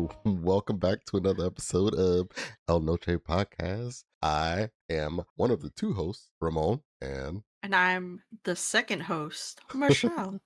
Welcome back to another episode of elnochepodcast. I am one of the two hosts, Raemon, and I'm the second host, Michelle.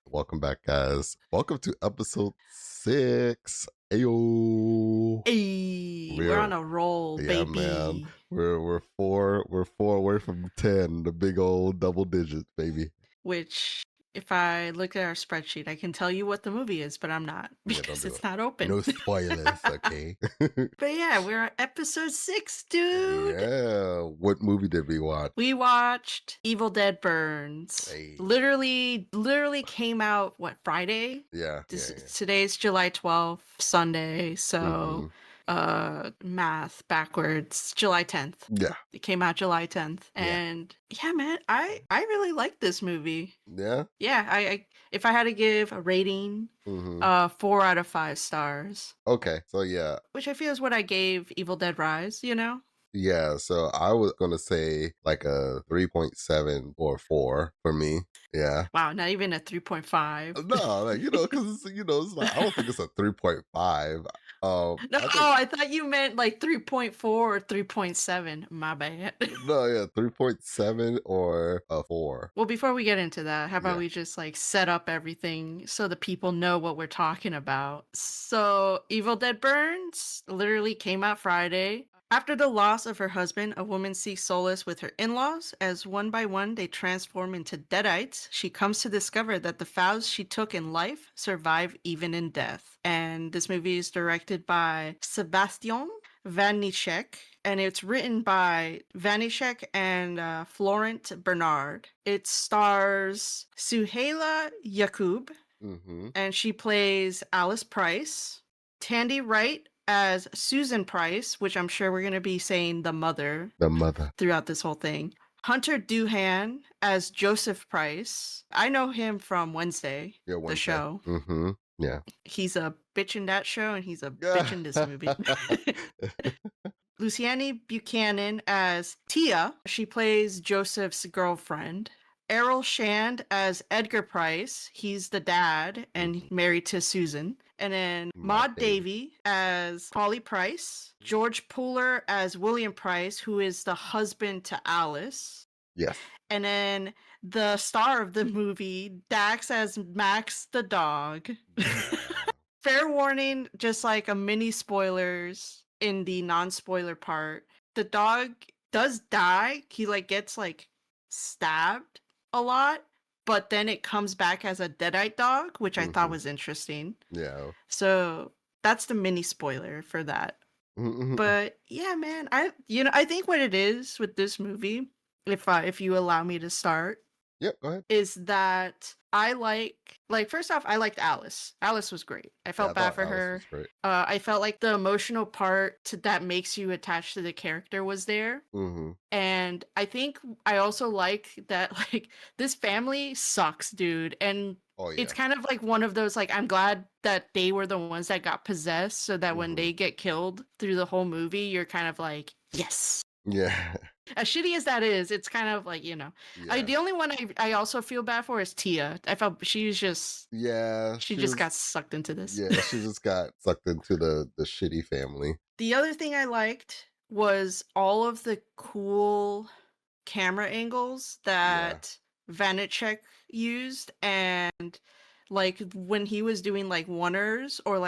welcome back, guys. Welcome to episode 6. Ayo. Hey, we're on a roll, Yeah, man. baby. We're four away from 10, the big old double digits, baby. Which, if I look at our spreadsheet, I can tell you what the movie is, but I'm not Yeah, don't because do it's it. not open. No spoilers, okay? But yeah, we're on episode 6, dude. Yeah. What movie did we watch? We watched Evil Dead Burns. Hey. Literally came out, Friday? Yeah. Today's July 12th, Sunday, so Mhm. math backwards, July 10th. Yeah. It came out July 10th. Yeah. And yeah, man, I really like this movie. Yeah. Yeah, I if I had to give a rating, Mm-hmm. 4 out of 5 stars, Okay. So yeah. which I feel is what I gave Evil Dead Rise, you know? Yeah. So I was gonna say like a 3.7 or 4 for me. Yeah. Wow, not even a 3.5. No, like, because it's like I don't think it's a 3.5. No, I think oh, I thought you meant like 3.4 or 3.7. My bad. no, yeah, 3.7 or a 4. Well, before we get into that, how about Yeah. we just like set up everything so the people know what we're talking about? So, Evil Dead Burns literally came out Friday. After the loss of her husband, a woman seeks solace with her in laws. As one by one they transform into deadites, she comes to discover that the vows she took in life survive even in death. And this movie is directed by Sebastian Vanishek, and it's written by Vanishek and Florent Bernard. It stars Suhaila Yakub, Mm-hmm. and she plays Alice Price. Tandy Wright as Susan Price, which I'm sure we're going to be saying the mother The mother. throughout this whole thing. Hunter Doohan as Joseph Price. I know him from Wednesday, Yeah, the Wednesday. show. Mm-hmm. Yeah. He's a bitch in that show, and he's a bitch in this movie. Luciane Buchanan as Tia. She plays Joseph's girlfriend. Errol Shand as Edgar Price. He's the dad and married to Susan. And then Maud Davey as Polly Price. George Pooler as William Price, who is the husband to Alice. Yes. And then the star of the movie, Dax as Max the dog. Fair warning, just like a mini spoilers in the non-spoiler part. The dog does die. He gets stabbed a lot, but then it comes back as a deadite dog, which I thought was interesting. Yeah. So that's the mini spoiler for that. Mm-hmm. But yeah, man, I think what it is with this movie, if you allow me to start, Yep, go ahead. is that I first off, I liked Alice. Alice was great. I felt bad for her. I felt like the emotional part that makes you attached to the character was there. Mm-hmm. And I think I also like that this family sucks, dude. And it's kind of like one of those I'm glad that they were the ones that got possessed, so that when they get killed through the whole movie, you're kind of like, yes. Yeah. As shitty as that is, it's kind of like, Yeah. the only one I also feel bad for is Tia. I felt she just got sucked into this. Yeah, she just got sucked into the shitty family. The other thing I liked was all of the cool camera angles that Vanacek used, and when he was doing oneers, or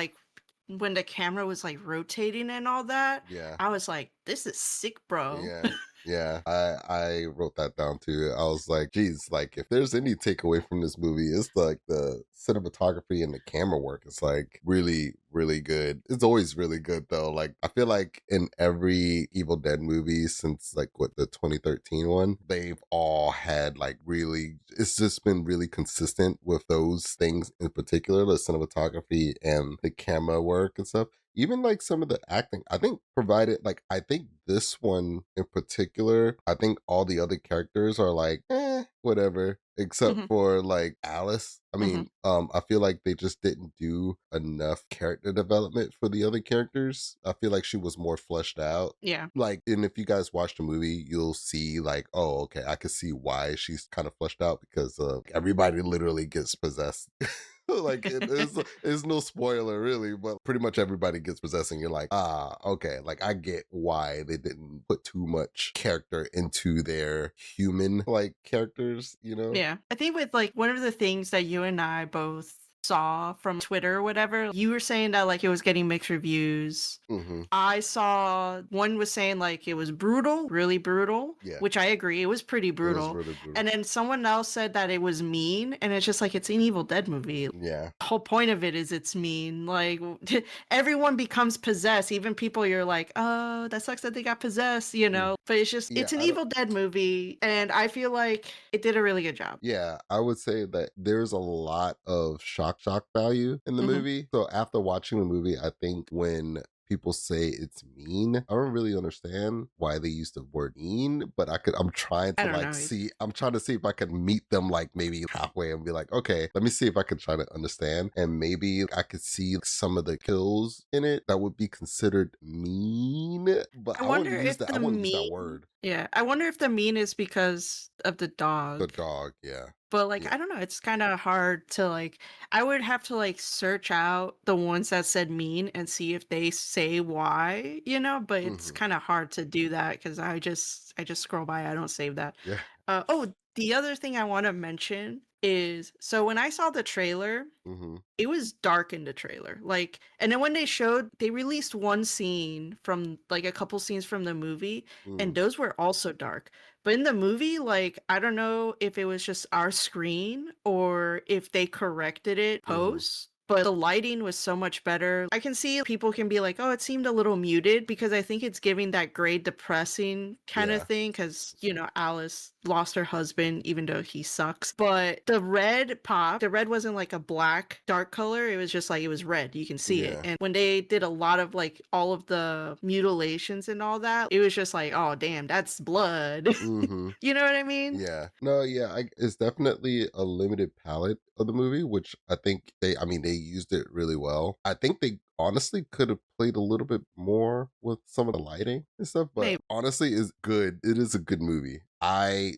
when the camera was rotating and all that. Yeah. I was like, this is sick, bro. Yeah. I wrote that down too. I was like, geez, if there's any takeaway from this movie, it's the cinematography and the camera work. It's really, really good. It's always really good though. I feel like in every Evil Dead movie since the 2013 one, they've all had really, it's just been really consistent with those things in particular, the cinematography and the camera work and stuff. Even some of the acting, I think provided, I think this one in particular, I think all the other characters are whatever, except for Alice. I mean, I feel like they just didn't do enough character development for the other characters. I feel like she was more fleshed out. Yeah. And if you guys watch the movie, you'll see oh, okay, I can see why she's kind of fleshed out, because everybody literally gets possessed. Like it is, it's no spoiler really, but pretty much everybody gets possessed, and you're like, ah, okay, like I get why they didn't put too much character into their human like characters, you know? Yeah. I think with like one of the things that you and I both saw from Twitter or whatever, you were saying that like it was getting mixed reviews. Hmm. I saw one was saying like it was brutal, really brutal, Yeah, which I agree. It was pretty it was brutal. really brutal. And then someone else said that it was mean. And it's just like, it's an Evil Dead movie. Yeah, The whole point of it is it's mean. Like, everyone becomes possessed. Even people you're like, oh, that sucks that they got possessed, you mm, know? But it's just, yeah. it's an I don't. Evil Dead movie. And I feel like it did a really good job. Yeah, I would say that there's a lot of shock value in the Hmm. movie. So after watching the movie, I think when people say it's mean, I don't really understand why they use the word mean, but I'm trying I to don't like know either. see, I'm trying to see if I can meet them like maybe halfway and be like, okay, let me see if I can try to understand. And maybe I could see some of the kills in it that would be considered mean, but I wonder if I the wouldn't use that mean, word. yeah, I wonder if the mean is because of the The dog. dog, yeah. But, like, Yeah. I don't know, it's kinda hard to, like, I would have to, like, search out the ones that said mean and see if they say why, you know, but it's Hmm. kinda hard to do that because I just scroll by, I don't save that. Yeah. Oh, the other thing I wanna mention is so when I saw the trailer, Hmm. it was dark in the trailer, like and then when they released one scene from like, a couple scenes from the movie, and Mm. those were also dark. But in the movie, like, I don't know if it was just our screen or if they corrected it Mhm. post, but the lighting was so much better. I can see people can be like, "Oh, it seemed a little muted," because I think it's giving that gray depressing kinda Yeah. thing. Because Alice lost her husband even though he sucks. But the red wasn't like a black dark color, it was just like it was red, you can see it. Yeah. And when they did a lot of like all of the mutilations and all that, it was just like, "Oh, damn, that's blood." Mhm. You know what I mean? Yeah. No, yeah, it's definitely a limited palette of the movie, which I think I mean, they used it really well. I think they honestly could have played a little bit more with some of the lighting and stuff, but Maybe. honestly, is good. It is a good movie. I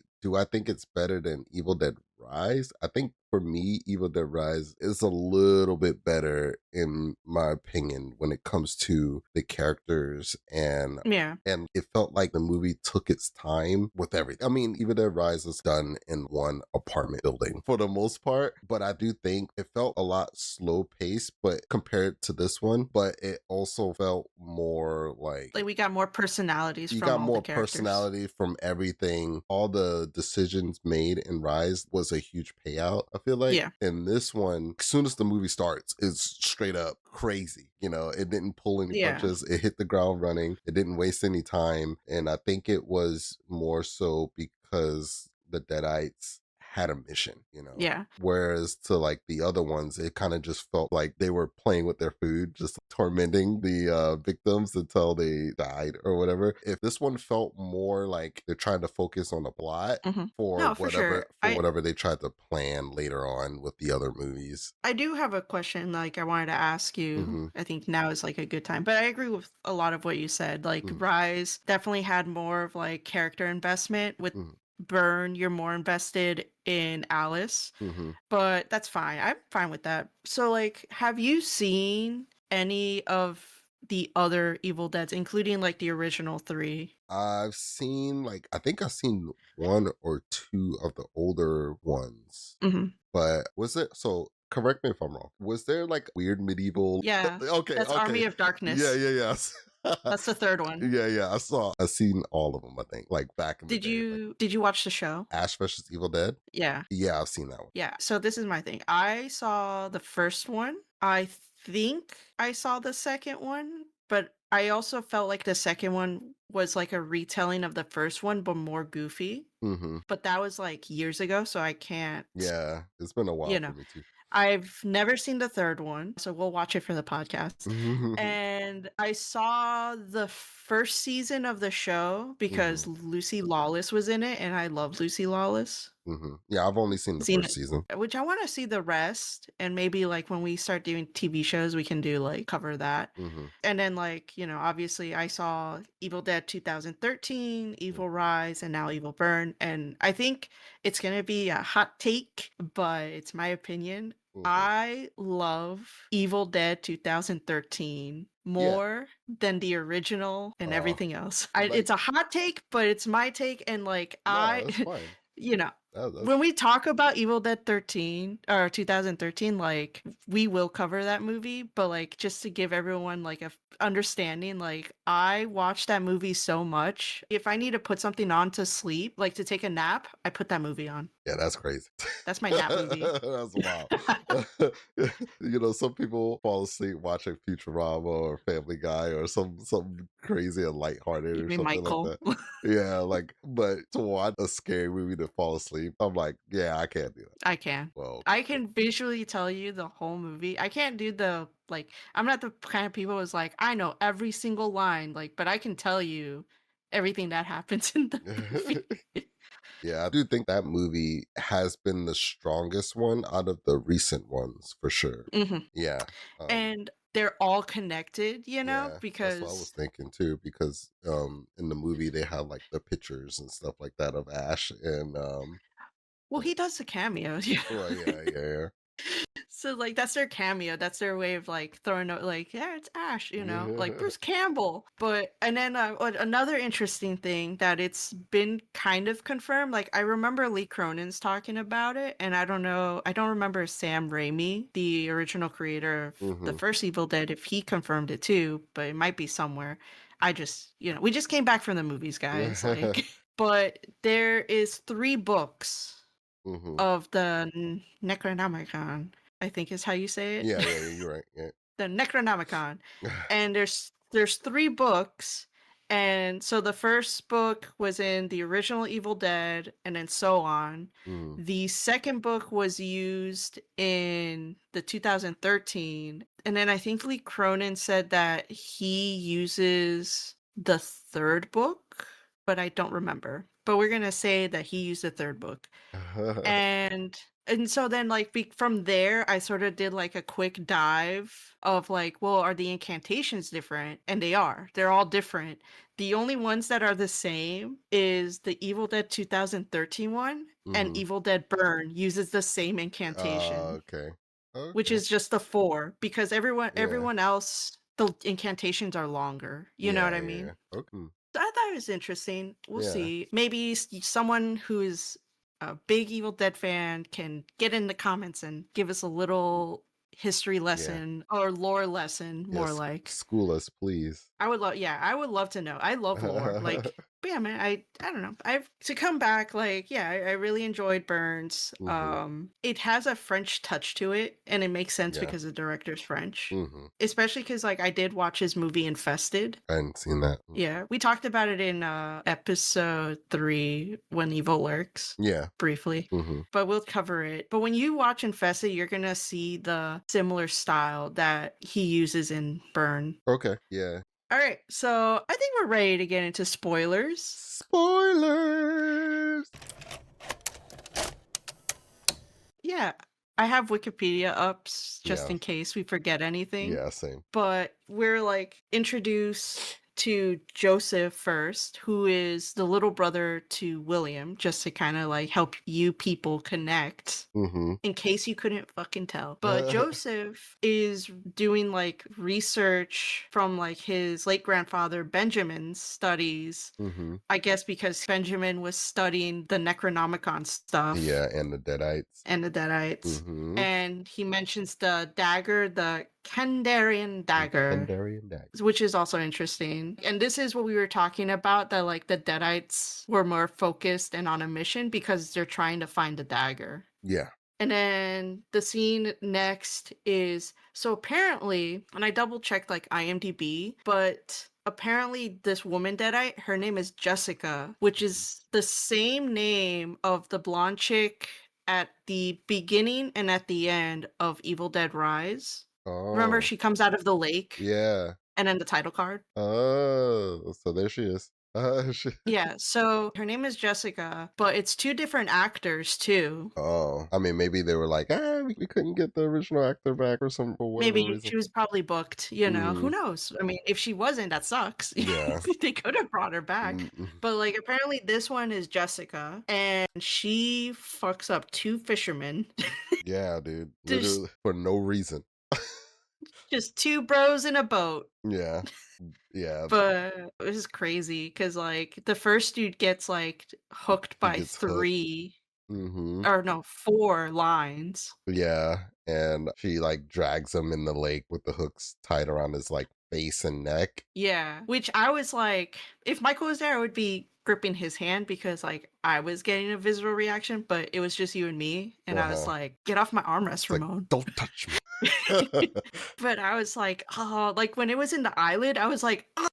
think it's better than Evil Dead Rise. I think for me, Evil Dead Rise is a little bit better in my opinion when it comes to the characters Yeah. and it felt like the movie took its time with everything. I mean, Evil Dead Rise is done in one apartment building for the most part, but I do think it felt a lot slow paced, but compared to this one, but it also felt more like Like, we got more personalities you from got all the more characters. personality from everything. All the decisions made in Rise was a huge payout, I feel like. Yeah. In this one, as soon as the movie starts, it's straight up crazy. You know, it didn't pull any Yeah. punches. It hit the ground running. It didn't waste any time. And I think it was more so because the Deadites had a mission, you know. Yeah. Whereas to like the other ones, it kind of just felt like they were playing with their food, just tormenting the victims until they died or whatever. If this one felt more like they're trying to focus on the plot Mhm. for No, for sure. whatever they tried to plan later on with the other movies. I do have a question, like, I wanted to ask you. Hmm. I think now is, like, a good time, but I agree with a lot of what you said. Like, Hmm. Rise definitely had more of, like, character investment. With Hmm. Burn, you're more invested in Alice, Hmm. but that's fine. I'm fine with that. So, like, have you seen any of the other Evil Deads, including, like, the original 3? I've seen like I think I've seen one or two of the older ones. Mhm. But was it so correct me if I'm wrong. Was there like weird medieval Yeah. Okay, That's okay. Army of Yeah, Darkness. yeah, yes. That's the 3rd one. Yeah, yeah. I've seen all of them, I think, like back in the day. Like Did you watch the show? Ash versus Evil Dead. Yeah. Yeah, I've seen that one. Yeah, so this is my thing. I saw the first one. I think I saw the second one, but I also felt like the second one was like a retelling of the first one, but more goofy. Hmm. But that was like years ago, so I can't, Yeah, it's been a you while for know. me too. I've never seen the third one, so we'll watch it for the podcast. Hmm. And I saw the first season of the show Hmm. because Lucy Lawless was in it, and I love Lucy Lawless. Hmm. Yeah, I've only seen the Seen first it, season. which I wanna see the rest, and maybe, like, when we start doing TV shows, we can do, like, cover that. Hmm. And then, like, obviously, I saw Evil Dead 2013, Evil Rise, and now Evil Burn, and I think it's gonna be a hot take, but it's my opinion. Mhm. I love Evil Dead 2013 Yeah. more than the original and Uh, everything else. like It's a hot take, but it's my take, and like no, that's fine. you know, That's when we talk about Evil Dead 13 or 2013, like we will cover that movie, but like just to give everyone like a understanding, like I watch that movie so much. If I need to put something on to sleep, like to take a nap, I put that movie on. yeah, that's crazy. That's my nap movie. That's wild. Some people fall asleep watching Futurama or Family Guy or some crazy and lighthearted You or mean something like Michael? that. Yeah, like, but to watch a scary movie to fall asleep, I'm like, yeah, I can't do that. I can. Well, I can visually tell you the whole movie. I can't do the like I'm not the kind of people who's like, I know every single line, like, but I can tell you everything that happens in the movie. yeah, I do think that movie has been the strongest one out of the recent ones for sure. Mhm. Yeah. And they're all connected, Yeah, that's what I was because thinking too, because in the movie they have like the pictures and stuff like that of Ash and well, he does the cameo, yeah. well, yeah. So, like, that's their cameo, that's their way of, like, throwing out, like, "Yeah, it's Ash," like, Yeah. Bruce Campbell. But and then, another interesting thing that it's been kind of confirmed, like, I remember Lee Cronin's talking about it, and I don't remember Sam Raimi, the original creator of the Mhm. first Evil Dead, if he confirmed it too, but it might be somewhere. I just we just came back from the movies, guys, like but there is 3 books Mhm. of the Necronomicon, I think is how you say it. Yeah, you're right. Yeah. The Necronomicon. And there's 3 books, and so the first book was in the original Evil Dead, and then so on. Mm. The second book was used in the 2013, and then I think Lee Cronin said that he uses the 3rd book, but I don't remember. But we're gonna say that he used the 3rd book. And so then, like, from there, I sort of did, like, a quick dive of, like, well, are the incantations different? And they are. They're all different. The only ones that are the same is the Evil Dead 2013 one, and Mhm. Evil Dead Burn uses the same incantation, Okay. which Okay. is just the 4, because Yeah. everyone else, the incantations are longer, you know what I mean? Yeah. Okay. So I thought it was interesting. We'll Yeah. see. Maybe someone who is a big Evil Dead fan can get in the comments and give us a little history Yeah. lesson or lore lesson, more Yes. like. School us, please. I would love, yeah, I would love to know. I love lore. Like, but yeah, man, I don't know. I've to come back, like, yeah, I really enjoyed Burns. Mhm. It has a French touch to it, and it makes sense Yeah. because the director's French. Mhm. Especially because like I did watch his movie Infested. I hadn't seen that. Yeah, we talked about it in episode 3 when evil lurks Yeah. briefly, Mhm. but we'll cover it. But when you watch Infested, you're gonna see the similar style that he uses in Burn. Okay. Yeah. All right, so I think we're ready to get into spoilers. Spoilers. Yeah, I have Wikipedia up just Yeah. in case we forget anything. Yeah, same. But we're like introduced to Joseph first, who is the little brother to William, just to kind of like help you people connect. Mhm. In case you couldn't fucking tell. But Joseph is doing like research from like his late grandfather Benjamin's studies. Mhm. I guess because Benjamin was studying the Necronomicon stuff Yeah, and the Deadites. and the Deadites. Mhm. And he mentions the dagger, the Kandarian dagger, Kandarian Dag. which is also interesting. And this is what we were talking about, that like the Deadites were more focused and on a mission because they're trying to find the dagger. Yeah. And then the scene next is so apparently, and I double checked like IMDb, but apparently this woman Deadite, her name is Jessica, which is the same name of the blonde chick at the beginning and at the end of Evil Dead Rise. Remember, Oh. she comes out of the lake Yeah. and then the title card? Oh, so there she is. Shit. Yeah, so her name is Jessica, but it's two different actors too. Oh, I mean, maybe they were like, we couldn't get the original actor back or some for whatever Maybe reason. she was probably booked, you know, who Mm, knows? I mean, if she wasn't, that sucks. yeah. They could have brought her back. Mm, But like apparently this one is Jessica and she fucks up two fishermen. yeah, dude. Just Literally for no reason. just two bros in a boat. Yeah. Yeah. But it was crazy because like the first dude gets like hooked He by gets hooked. three Mm-hmm. or no, four lines. Yeah. And she like drags him in the lake with the hooks tied around his like face and neck. Yeah, which I was like, if Michael was there, I would be gripping his hand because like I was getting a visceral reaction, but it was just you and me, and I was Uh-huh. like, get off my armrest, It's like, Ramon. don't touch me. But I was like, oh, like when it was in the eyelid, I was like, oh.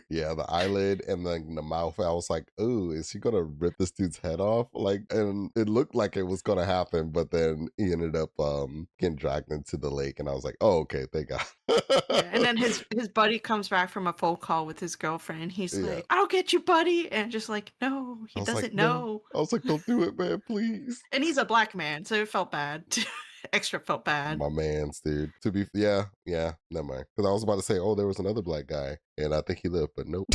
Yeah, the eyelid and the mouth. I was like, "Oh, is she gonna rip this dude's head off?" Like, and it looked like it was gonna happen, but then he ended up getting dragged into the lake, and I was like, "Oh, okay, thank Yeah, and God." then his buddy comes back from a phone call with his girlfriend. He's Yeah, like, "I'll get you, buddy," and just like, no, I he was like, doesn't "No," know. I was like, "Don't do it, man, please." And he's a black man, so it felt bad. Extra felt bad. My man's dude. To be, yeah, yeah, never mind. Because I was about to say, oh, there was another black guy, and I think he lived, but nope,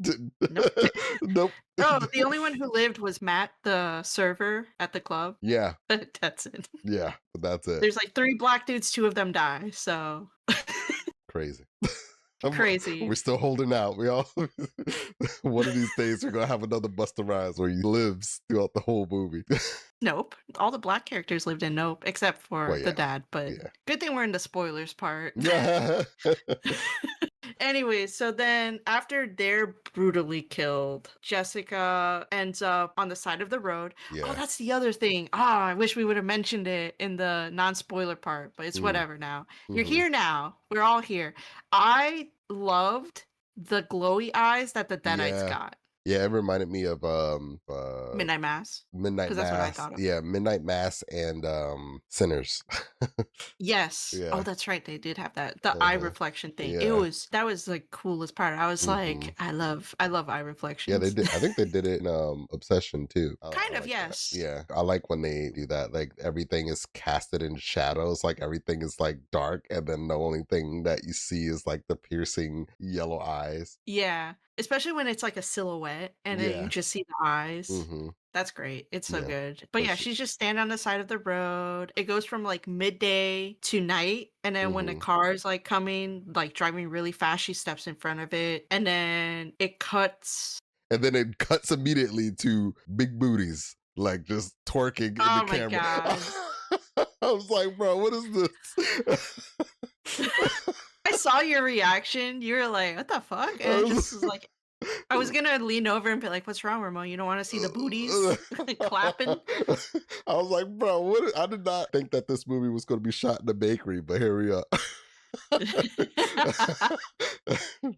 Didn't. Nope. Nope. Oh, the only one who lived was Matt, the server at the club. Yeah, That's it. yeah, but that's it. There's like 3 black dudes, 2 of them die, so Crazy. We're crazy. still holding out. We all one of these days we're gonna have another Busta Rhymes where he lives throughout the whole movie. Nope. All the black characters lived in Nope, except Well, for the yeah, dad, but yeah, good thing we're in the spoilers part. yeah, Anyways, so then after they're brutally killed, Jessica ends up on the side of the road. Oh, yeah. that's the other thing. Ah, I wish we would have mentioned it in the non-spoiler part, but it's Mm, whatever now. You're hmm. here now. We're all here. I loved the glowy eyes that the Deadites Yeah, got. yeah. It reminded me of Midnight Mass, Midnight because that's what I Mass. thought of. Yeah, Midnight Mass and Sinners. Yes. Oh, Yeah. that's right. They did have that. The eye Uh-huh. reflection thing. Yeah. That was the coolest part. I was Hmm. like, I love eye Yeah, they reflections. did. I think they did it in Obsession too. I Kind of, like that. yes. Yeah, I like when they do that. Like everything is casted in shadows. Like everything is like dark, and then the only thing that you see is like the piercing yellow eyes. Yeah. Especially when it's like a silhouette and then you Yeah. just see the eyes. Mm-hmm. That's great. It's so Yeah. good. But For yeah, sure. she's just standing on the side of the road. It goes from like midday to night. And then when the Mm-hmm. car is like coming, like driving really fast, she steps in front of it. And then it cuts. And then it cuts immediately to big booties, like just twerking in the Oh my camera. God. I was like, bro, what is this? I saw your reaction. You were like, what the fuck? And I it just was- was like, I was gonna lean over and be like, what's wrong, Ramon? You don't want to see the booties clapping? I was like, bro, what? I did not think that this movie was going to be shot in a bakery, but here we are.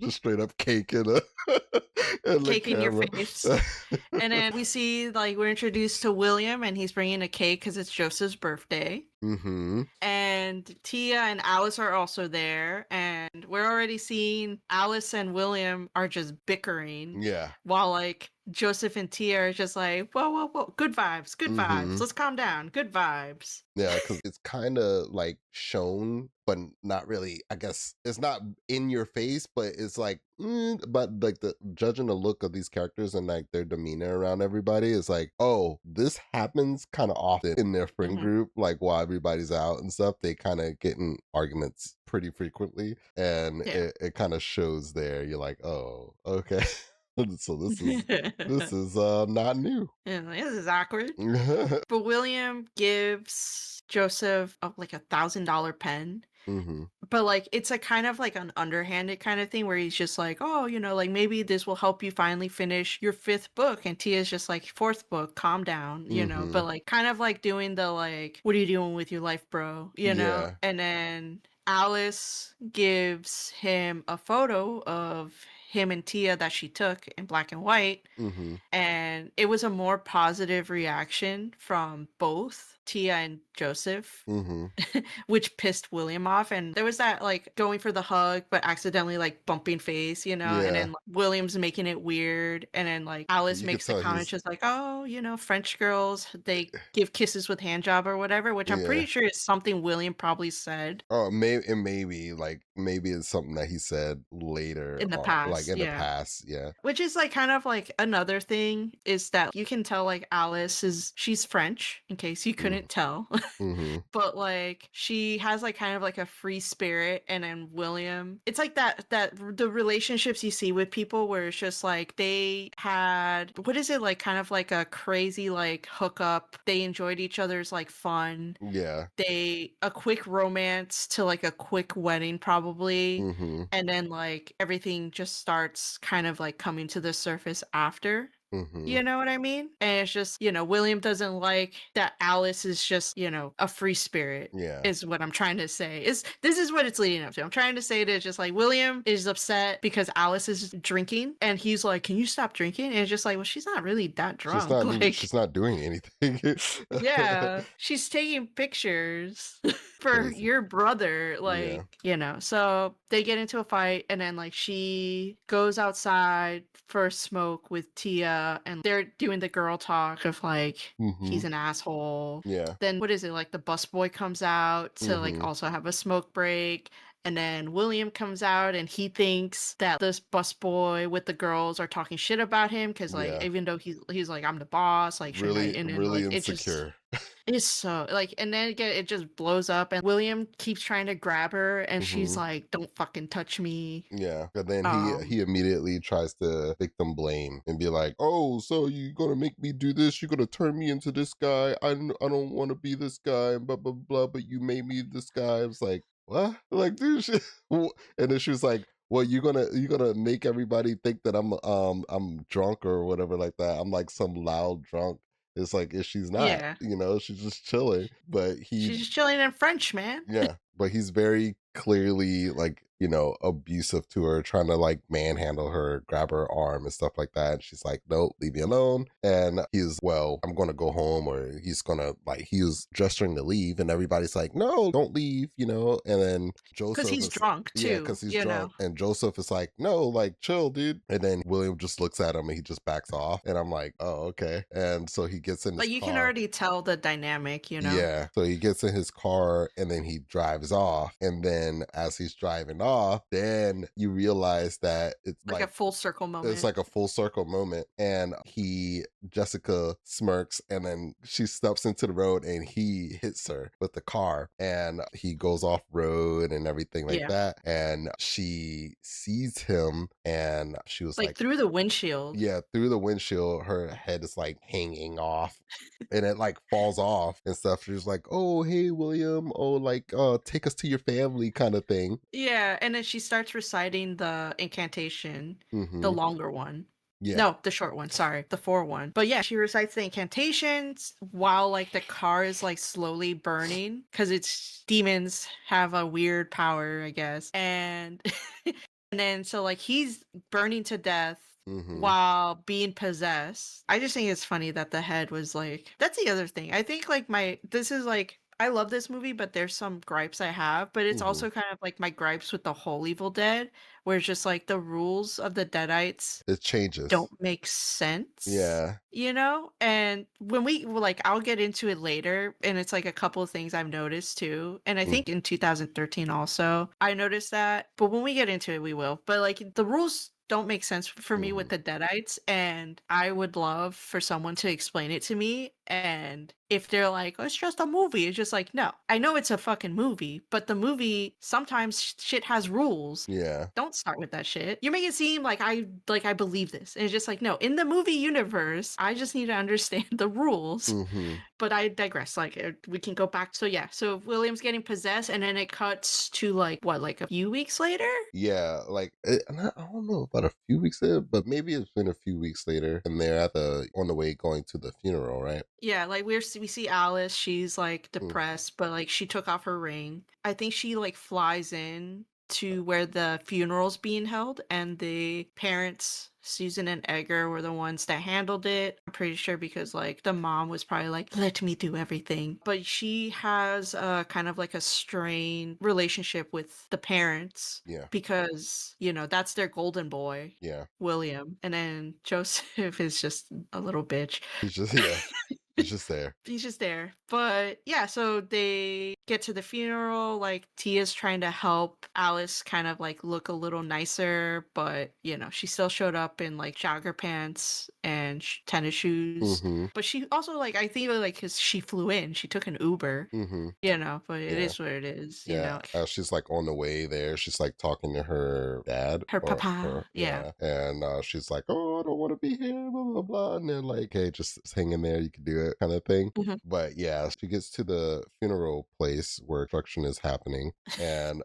Just straight up cake in a in the Cake in your camera. face. And then we see, like, we're introduced to William, and he's bringing a cake because it's Joseph's birthday. Mm-hmm. And Tia and Alice are also there, and we're already seeing Alice and William are just bickering, Yeah. while like Joseph and Tia are just like, whoa, whoa, whoa, good vibes, good Mm-hmm. vibes. Let's calm down, good vibes. Yeah, because it's kind of like shown, but not really. I guess it's not in your face, but it's like, but like the judging the look of these characters and like their demeanor around everybody is like, oh, this happens kind of often in their friend Mhm. group. Like while everybody's out and stuff, they kind of get in arguments pretty frequently, and Yeah. it kind of shows there. You're like, oh, okay. So this is not new. Yeah, like, this is awkward. But William gives Joseph like $1,000 pen. Hmm. But like it's a kind of like an underhanded kind of thing where he's just like, oh, like maybe this will help you finally finish your 5th book. And Tia's just like, 4th book, calm down. Hmm. But like kind of like doing the like, what are you doing with your life, bro? Yeah. And then Alice gives him a photo of him and Tia that she took in black and white. Hmm. And it was a more positive reaction from both Tia and Joseph, Mm-hmm. which pissed William off. And there was that like going for the hug, but accidentally like bumping face, and then Yeah. like, William's making it weird. And then like Alice You could makes the tell comment he's just like, oh, French girls, they give kisses with hand job or whatever, which I'm pretty yeah. sure is something William probably said Oh, maybe like maybe it's something that he said later in the on, like past. in the Yeah. past. Yeah. Which is like kind of like another thing is that you can tell like she's French, in case you Mm-hmm. couldn't tell. Mm-hmm. But like she has like kind of like a free spirit, and then William, it's like that the relationships you see with people where it's just like they had, what is it, like kind of like a crazy like hookup, they enjoyed each other's like fun, Yeah. they a quick romance to like a quick wedding probably, Mm-hmm. and then like everything just starts kind of like coming to the surface after. Mm-hmm. You know what I mean? And it's just, William doesn't like that Alice is just, a free spirit, Yeah. is what I'm trying to say. This is what it's leading up to. I'm trying to say that just like William is upset because Alice is drinking, and he's like, "Can you stop drinking?" And it's just like, well, she's not really that drunk. Like, She's not doing anything. yeah, she's taking pictures for Crazy. your brother, Yeah. like, so they get into a fight, and then like she goes outside for a smoke with Tia, and they're doing the girl talk of like Mm-hmm. he's an asshole. Yeah. Then what is it, like the busboy comes out to like Mm-hmm. also have a smoke break. And then William comes out, and he thinks that this busboy with the girls are talking shit about him because, like, Yeah. even though he's like, I'm the boss, like, shouldn't I? Really, And then really like it just insecure. is so like, and then again, it just blows up, and William keeps trying to grab her, and she's Mm-hmm. like, "Don't fucking touch me." Yeah, but then Um, he immediately tries to victim blame and be like, "Oh, so you gonna make me do this? You're gonna turn me into this guy? I don't want to be this guy, and blah blah blah. But you made me this guy." I was like, "What?" Like, dude, and then she was like, "Well, you're gonna make everybody think that I'm drunk or whatever like that. I'm like some loud drunk." It's like if she's not, yeah, she's just chilling. But she's just chilling in French, man. yeah, but he's very clearly like, abusive to her, trying to like manhandle her, grab her arm and stuff like that. And she's like, "Nope, leave me alone." And he's, "Well, I'm gonna go home," or he's gonna like he was gesturing to leave, and everybody's like, "No, don't leave," And then Because Joseph he's is drunk yeah, too, because he's drunk. And Joseph is like, "No, like chill, dude." And then William just looks at him and he just backs off. And I'm like, "Oh, okay." And so he gets in his Like, you can car. already tell the dynamic. Yeah. So he gets in his car and then he drives off. And then as he's driving off, then you realize that Like a full circle it's moment. like a full circle moment. And Jessica smirks and then she steps into the road and he hits her with the car and he goes off road and everything like Yeah, that. And she sees him and she was like like, through the windshield. yeah, through the windshield, her head is like hanging off and it like falls off and stuff. She's like, "Oh, hey, William. Oh, like, take us to your family," kind of thing. Yeah, and then she starts reciting the incantation, the Mm-hmm. longer one. Yeah. No, the short one, sorry, the 4 one. But yeah, she recites the incantations while like the car is like slowly burning because it's demons have a weird power, I guess. And and then so like he's burning to death Mm-hmm. while being possessed. I just think it's funny that the head was like, that's the other thing. I think like this is like, I love this movie, but there's some gripes I have, but it's Mm-hmm. also kind of like my gripes with the whole Evil Dead, where it's just like the rules of the Deadites It changes. don't make sense, Yeah. And when like, I'll get into it later, and it's like a couple of things I've noticed too. And I Mm, think in 2013 also, I noticed that. But when we get into it, we will. But like the rules don't make sense for me with mm-hmm. the Deadites, and I would love for someone to explain it to me. And if they're like, "Oh, it's just a movie," it's just like, no, I know it's a fucking movie, but the movie sometimes shit has rules. Yeah. Don't start with that shit. You make it seem like I believe this. And it's just like, no, in the movie universe, I just need to understand the rules. Mm-hmm. But I digress. Like, we can go back. So yeah, so William's getting possessed, and then it cuts to like what, like a few weeks later? Yeah, like and I don't know about a few weeks later, but maybe it's been a few weeks later, and they're on the way going to the funeral, right? Yeah, like we see Alice, she's like Mm. depressed, but like she took off her ring. I think she like flies in to where the funeral's being held, and the parents, Susan and Edgar, were the ones that handled it. I'm pretty sure because like the mom was probably like, let me do everything. But she has a kind of like a strained relationship with the parents Yeah. because, that's their golden boy, Yeah. William. And then Joseph is just a little bitch. He's just yeah. He's just there. He's just there. But yeah, so they get to the funeral. Like Tia's trying to help Alice kind of like look a little nicer, but she still showed up in like jogger pants and tennis shoes. Mm-hmm. But she also like, I think like because she flew in, she took an Uber. Mm-hmm. But it Yeah. is what it is. Yeah, she's like on the way there. She's like talking to her dad, Her or papa, her, yeah. yeah, and she's like, "Oh, I don't want to be here," blah blah blah, and they're like, "Hey, just hang in there. You can do it," kind of thing. Mhm. But yeah, she gets to the funeral place where construction is happening, and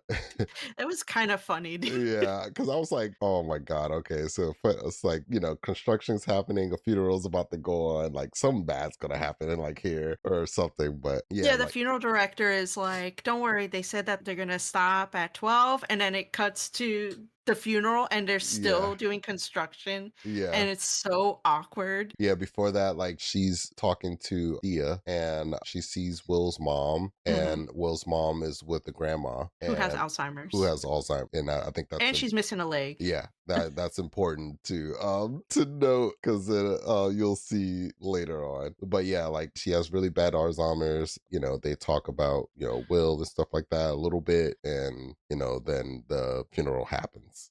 It was kind of funny, dude. yeah, because I was like, "Oh my god, okay." So it's like construction's happening, a funeral's about to go on, like something bad's gonna happen in like here or something. But yeah, Yeah, the like funeral director is like, "Don't worry, they said that they're gonna stop at 12," and then it cuts to the funeral and they're yeah, still doing construction, yeah. and it's so awkward. Yeah, before that, like she's talking to Thea and she sees Will's mom, Mhm. and Will's mom is with the grandma Who has and who Alzheimer's. has Alzheimer's. And I think that's And she's missing a leg. yeah, that's important to note because you'll see later on. But yeah, like she has really bad Alzheimer's. They talk about Will and stuff like that a little bit, and then the funeral happens. So,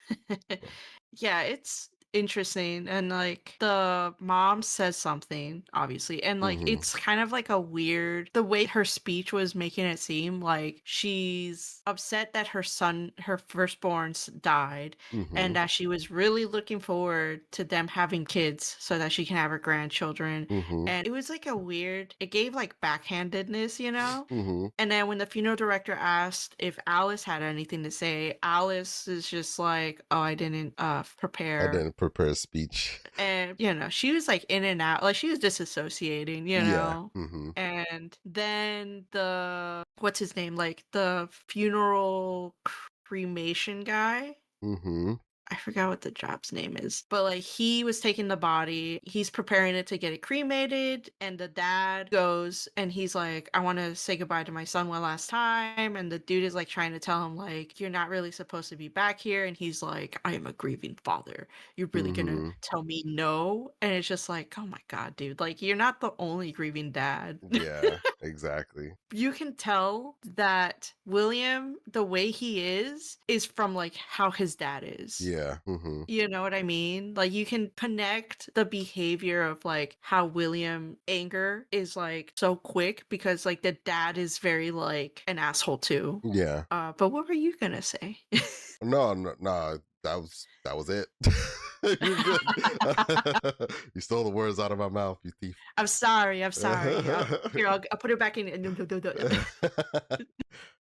Yeah, it's interesting. And like the mom says something, obviously, and like mm-hmm, it's kind of like a weird the way her speech was making it seem like she's upset that her firstborns died, mm-hmm, and that she was really looking forward to them having kids so that she can have her grandchildren. mm-hmm, And it was like it gave like backhandedness. mm-hmm. And then when the funeral director asked if Alice had anything to say, Alice is just like, "Oh, I didn't I prepare." didn't prepare a speech. And she was like in and out, like she was disassociating. Yeah. Mm-hmm. And then the what's his name? Like the funeral cremation guy. Mm-hmm. I forgot what the job's name is, but like he was taking the body, he's preparing it to get it cremated, and the dad goes and he's like, I want to say goodbye to my son one last time. And the dude is like trying to tell him, like, you're not really supposed to be back here. And he's like, I am a grieving father. You're really gonna Mm-hmm. tell me no? And it's just like, oh my God, dude, like, you're not the only grieving dad. Yeah, exactly. You can tell that William, the way he is from like how his dad is. Yeah. Mm-hmm. You know what I mean? Like you can connect the behavior of like how William anger is like so quick because like the dad is very like an asshole too. Yeah. But what were you gonna say? No, no, no. That was it. You're good. You stole the words out of my mouth, you thief. I'm sorry. I'm sorry. Here, I'll put it back in.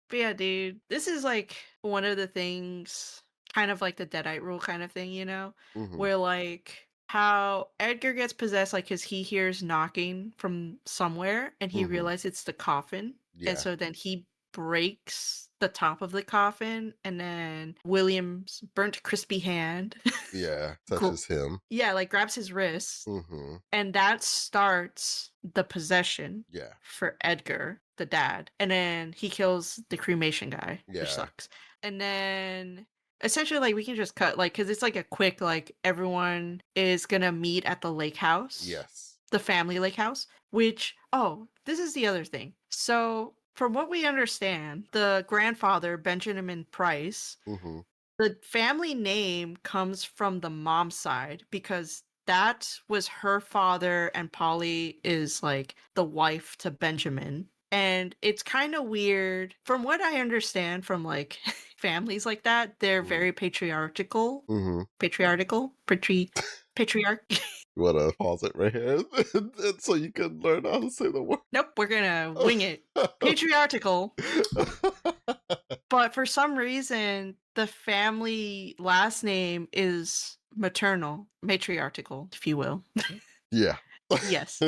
But yeah, dude, this is like one of the things, kind of like the Deadite rule kind of thing, hmm where like how Edgar gets possessed, like, because he hears knocking from somewhere and he hmm realizes it's the coffin. And Yeah. so then he breaks the top of the coffin, and then William's burnt, crispy hand, Yeah. gr- Touches him. yeah, like grabs his wrist, hmm and that starts the possession Yeah. for Edgar, the dad. And then he kills the cremation guy, which Yeah. sucks. And then essentially, like, we can just cut, like, because it's like a quick, like, everyone is gonna meet at the lake house, Yes. the family lake house, which, oh, this is the other thing. So, from what we understand, the grandfather, Benjamin Price, hmm the family name comes from the mom's side because that was her father, and Polly is like the wife to Benjamin. And it's kind of weird. From what I understand from like families like that, they're hmm very patriarchal. hmm Patriarchal? Patriarch? You want to pause it right here, so you can learn how to say the word. Nope, we're gonna wing it. Patriarchal. But for some reason, the family last name is maternal, matriarchal, if you will. Yeah. Yes.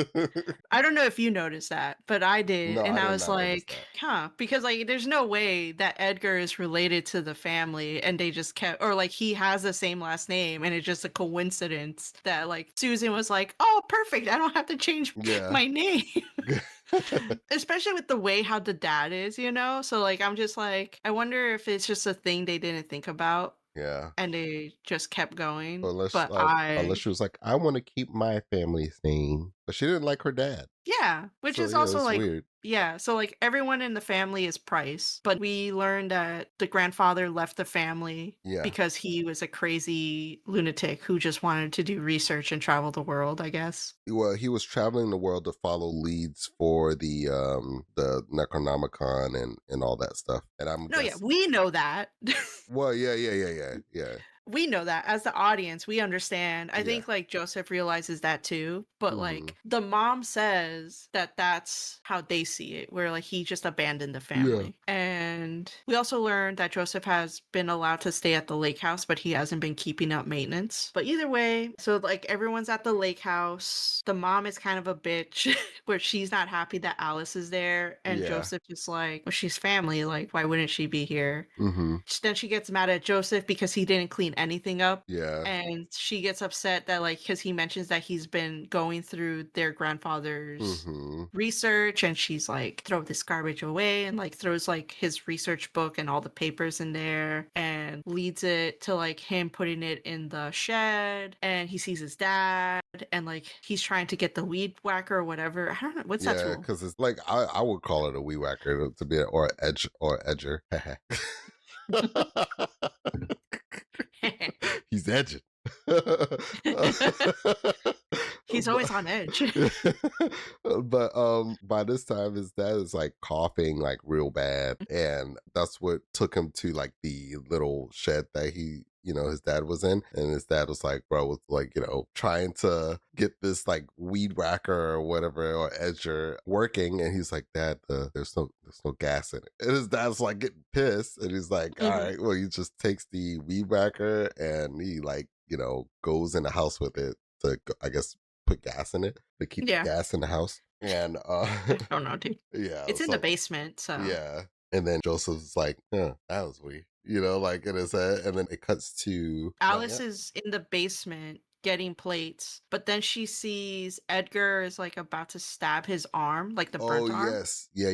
I don't know if you noticed that, but I did, No, and I I did was not notice like, that. "Huh," because, like, there's no way that Edgar is related to the family, and they just kept or, like, he has the same last name, and it's just a coincidence that, like, Susan was like, "Oh, perfect, I don't have to change Yeah. my name." Especially with the way how the dad is, you know? So, like, I'm just like, I wonder if it's just a thing they didn't think about, Yeah. and they just kept going, Unless but I unless she was like, "I wanna keep my family's name." But she didn't like her dad. Yeah, which So, is yeah, also it's like weird. yeah, so, like, everyone in the family is Price, but we learned that the grandfather left the family Yeah. because he was a crazy lunatic who just wanted to do research and travel the world, I guess. Well, he was traveling the world to follow leads for the Necronomicon and all that stuff, and I'm No, yeah, guess we know that. well, yeah. We know that as the audience, we understand. I Yeah. think like Joseph realizes that too, but Mhm. like the mom says that that's how they see it, where like he just abandoned the Yeah. family. And we also learned that Joseph has been allowed to stay at the lake house, but he hasn't been keeping up maintenance. But either way, so like everyone's at the lake house. The mom is kind of a bitch where she's not happy that Alice is there. And Yeah. Joseph is like, well, she's family. Like, why wouldn't she be here? Mhm. Then she gets mad at Joseph because he didn't clean anything up, Yeah. and she gets upset that, like, because he mentions that he's been going through their grandfather's Mhm. research, and she's like, "Throw this garbage away," and, like, throws, like, his research book and all the papers in there, and leads it to, like, him putting it in the shed, and he sees his dad, and, like, he's trying to get the weed whacker or whatever. I don't know, what's that Yeah, tool? because it's like I would call it a weed whacker to be or edger. He's edging. He's but, always on edge. but by this time his dad is like coughing like real bad, and that's what took him to like the little shed that his dad was in, and his dad was like, bro, was like, trying to get this like weed whacker or whatever or edger working, and he's like, Dad, there's no gas in it. And his dad's like getting pissed, and he's like, all Mhm. right, well, he just takes the weed whacker and he like, goes in the house with it to, I guess, put gas in it to keep the Yeah. gas in the house. And I don't know, dude. yeah, It's in the so basement, so yeah. And then Joseph's like, that was weird. Like in his head. And then it cuts to Alice Grant. is in the basement getting plates, but then she sees Edgar is, like, about to stab his arm, like, the Oh burnt arm, yes. Yeah.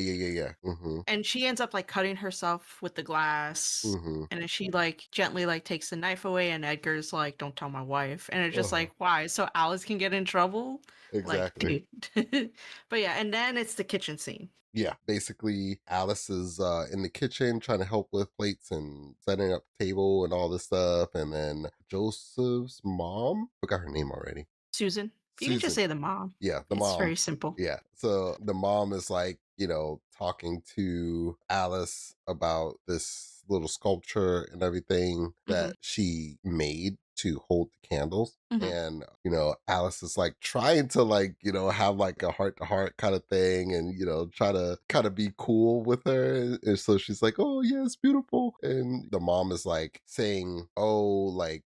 Mm-hmm. and she ends up, like, cutting herself with the glass, Mm-hmm. and then she, like, gently, like, takes the knife away, and Edgar's like, "Don't tell my wife," and it's just Uh-huh. like, "Why? So Alice can get in trouble?" Like, Exactly. dude. But yeah, and then it's the kitchen scene. Yeah. Basically Alice is in the kitchen trying to help with plates and setting up the table and all this stuff. And then Joseph's mom, forgot her name already. Susan. You can just Susan. say the mom. Yeah, the It's mom. very simple. Yeah. So the mom is like, talking to Alice about this little sculpture and everything Mhm, that she made to hold the candles. mhm. And, Alice is like trying to like, have like a heart to heart kind of thing and, try to kind of be cool with her. And so she's like, oh, yeah, it's beautiful. And the mom is like saying, oh, like,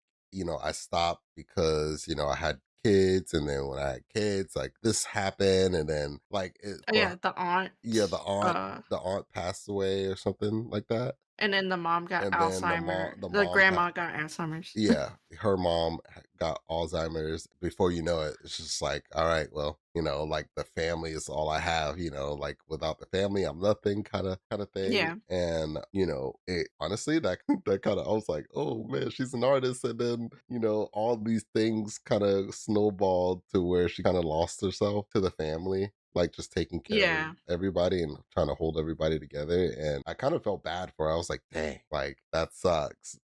I stopped because, I had kids, and then when I had kids like this happened, and then like Oh, yeah, the aunt, yeah, the aunt uh, the aunt passed away or something like that. and then the mom got And then the Alzheimer the mom had grandma got Alzheimer's. yeah, her mom got Alzheimer's. Before you know it, it's just like, all right, well, like the family is all I have, like without the family, I'm nothing kind of thing. Yeah, And, it honestly that that kind of I was like, oh man, she's an artist. And then, all these things kind of snowballed to where she kind of lost herself to the family. Like just taking care of yeah. everybody and trying to hold everybody together. And I kind of felt bad for her. I was like, dang, like that sucks.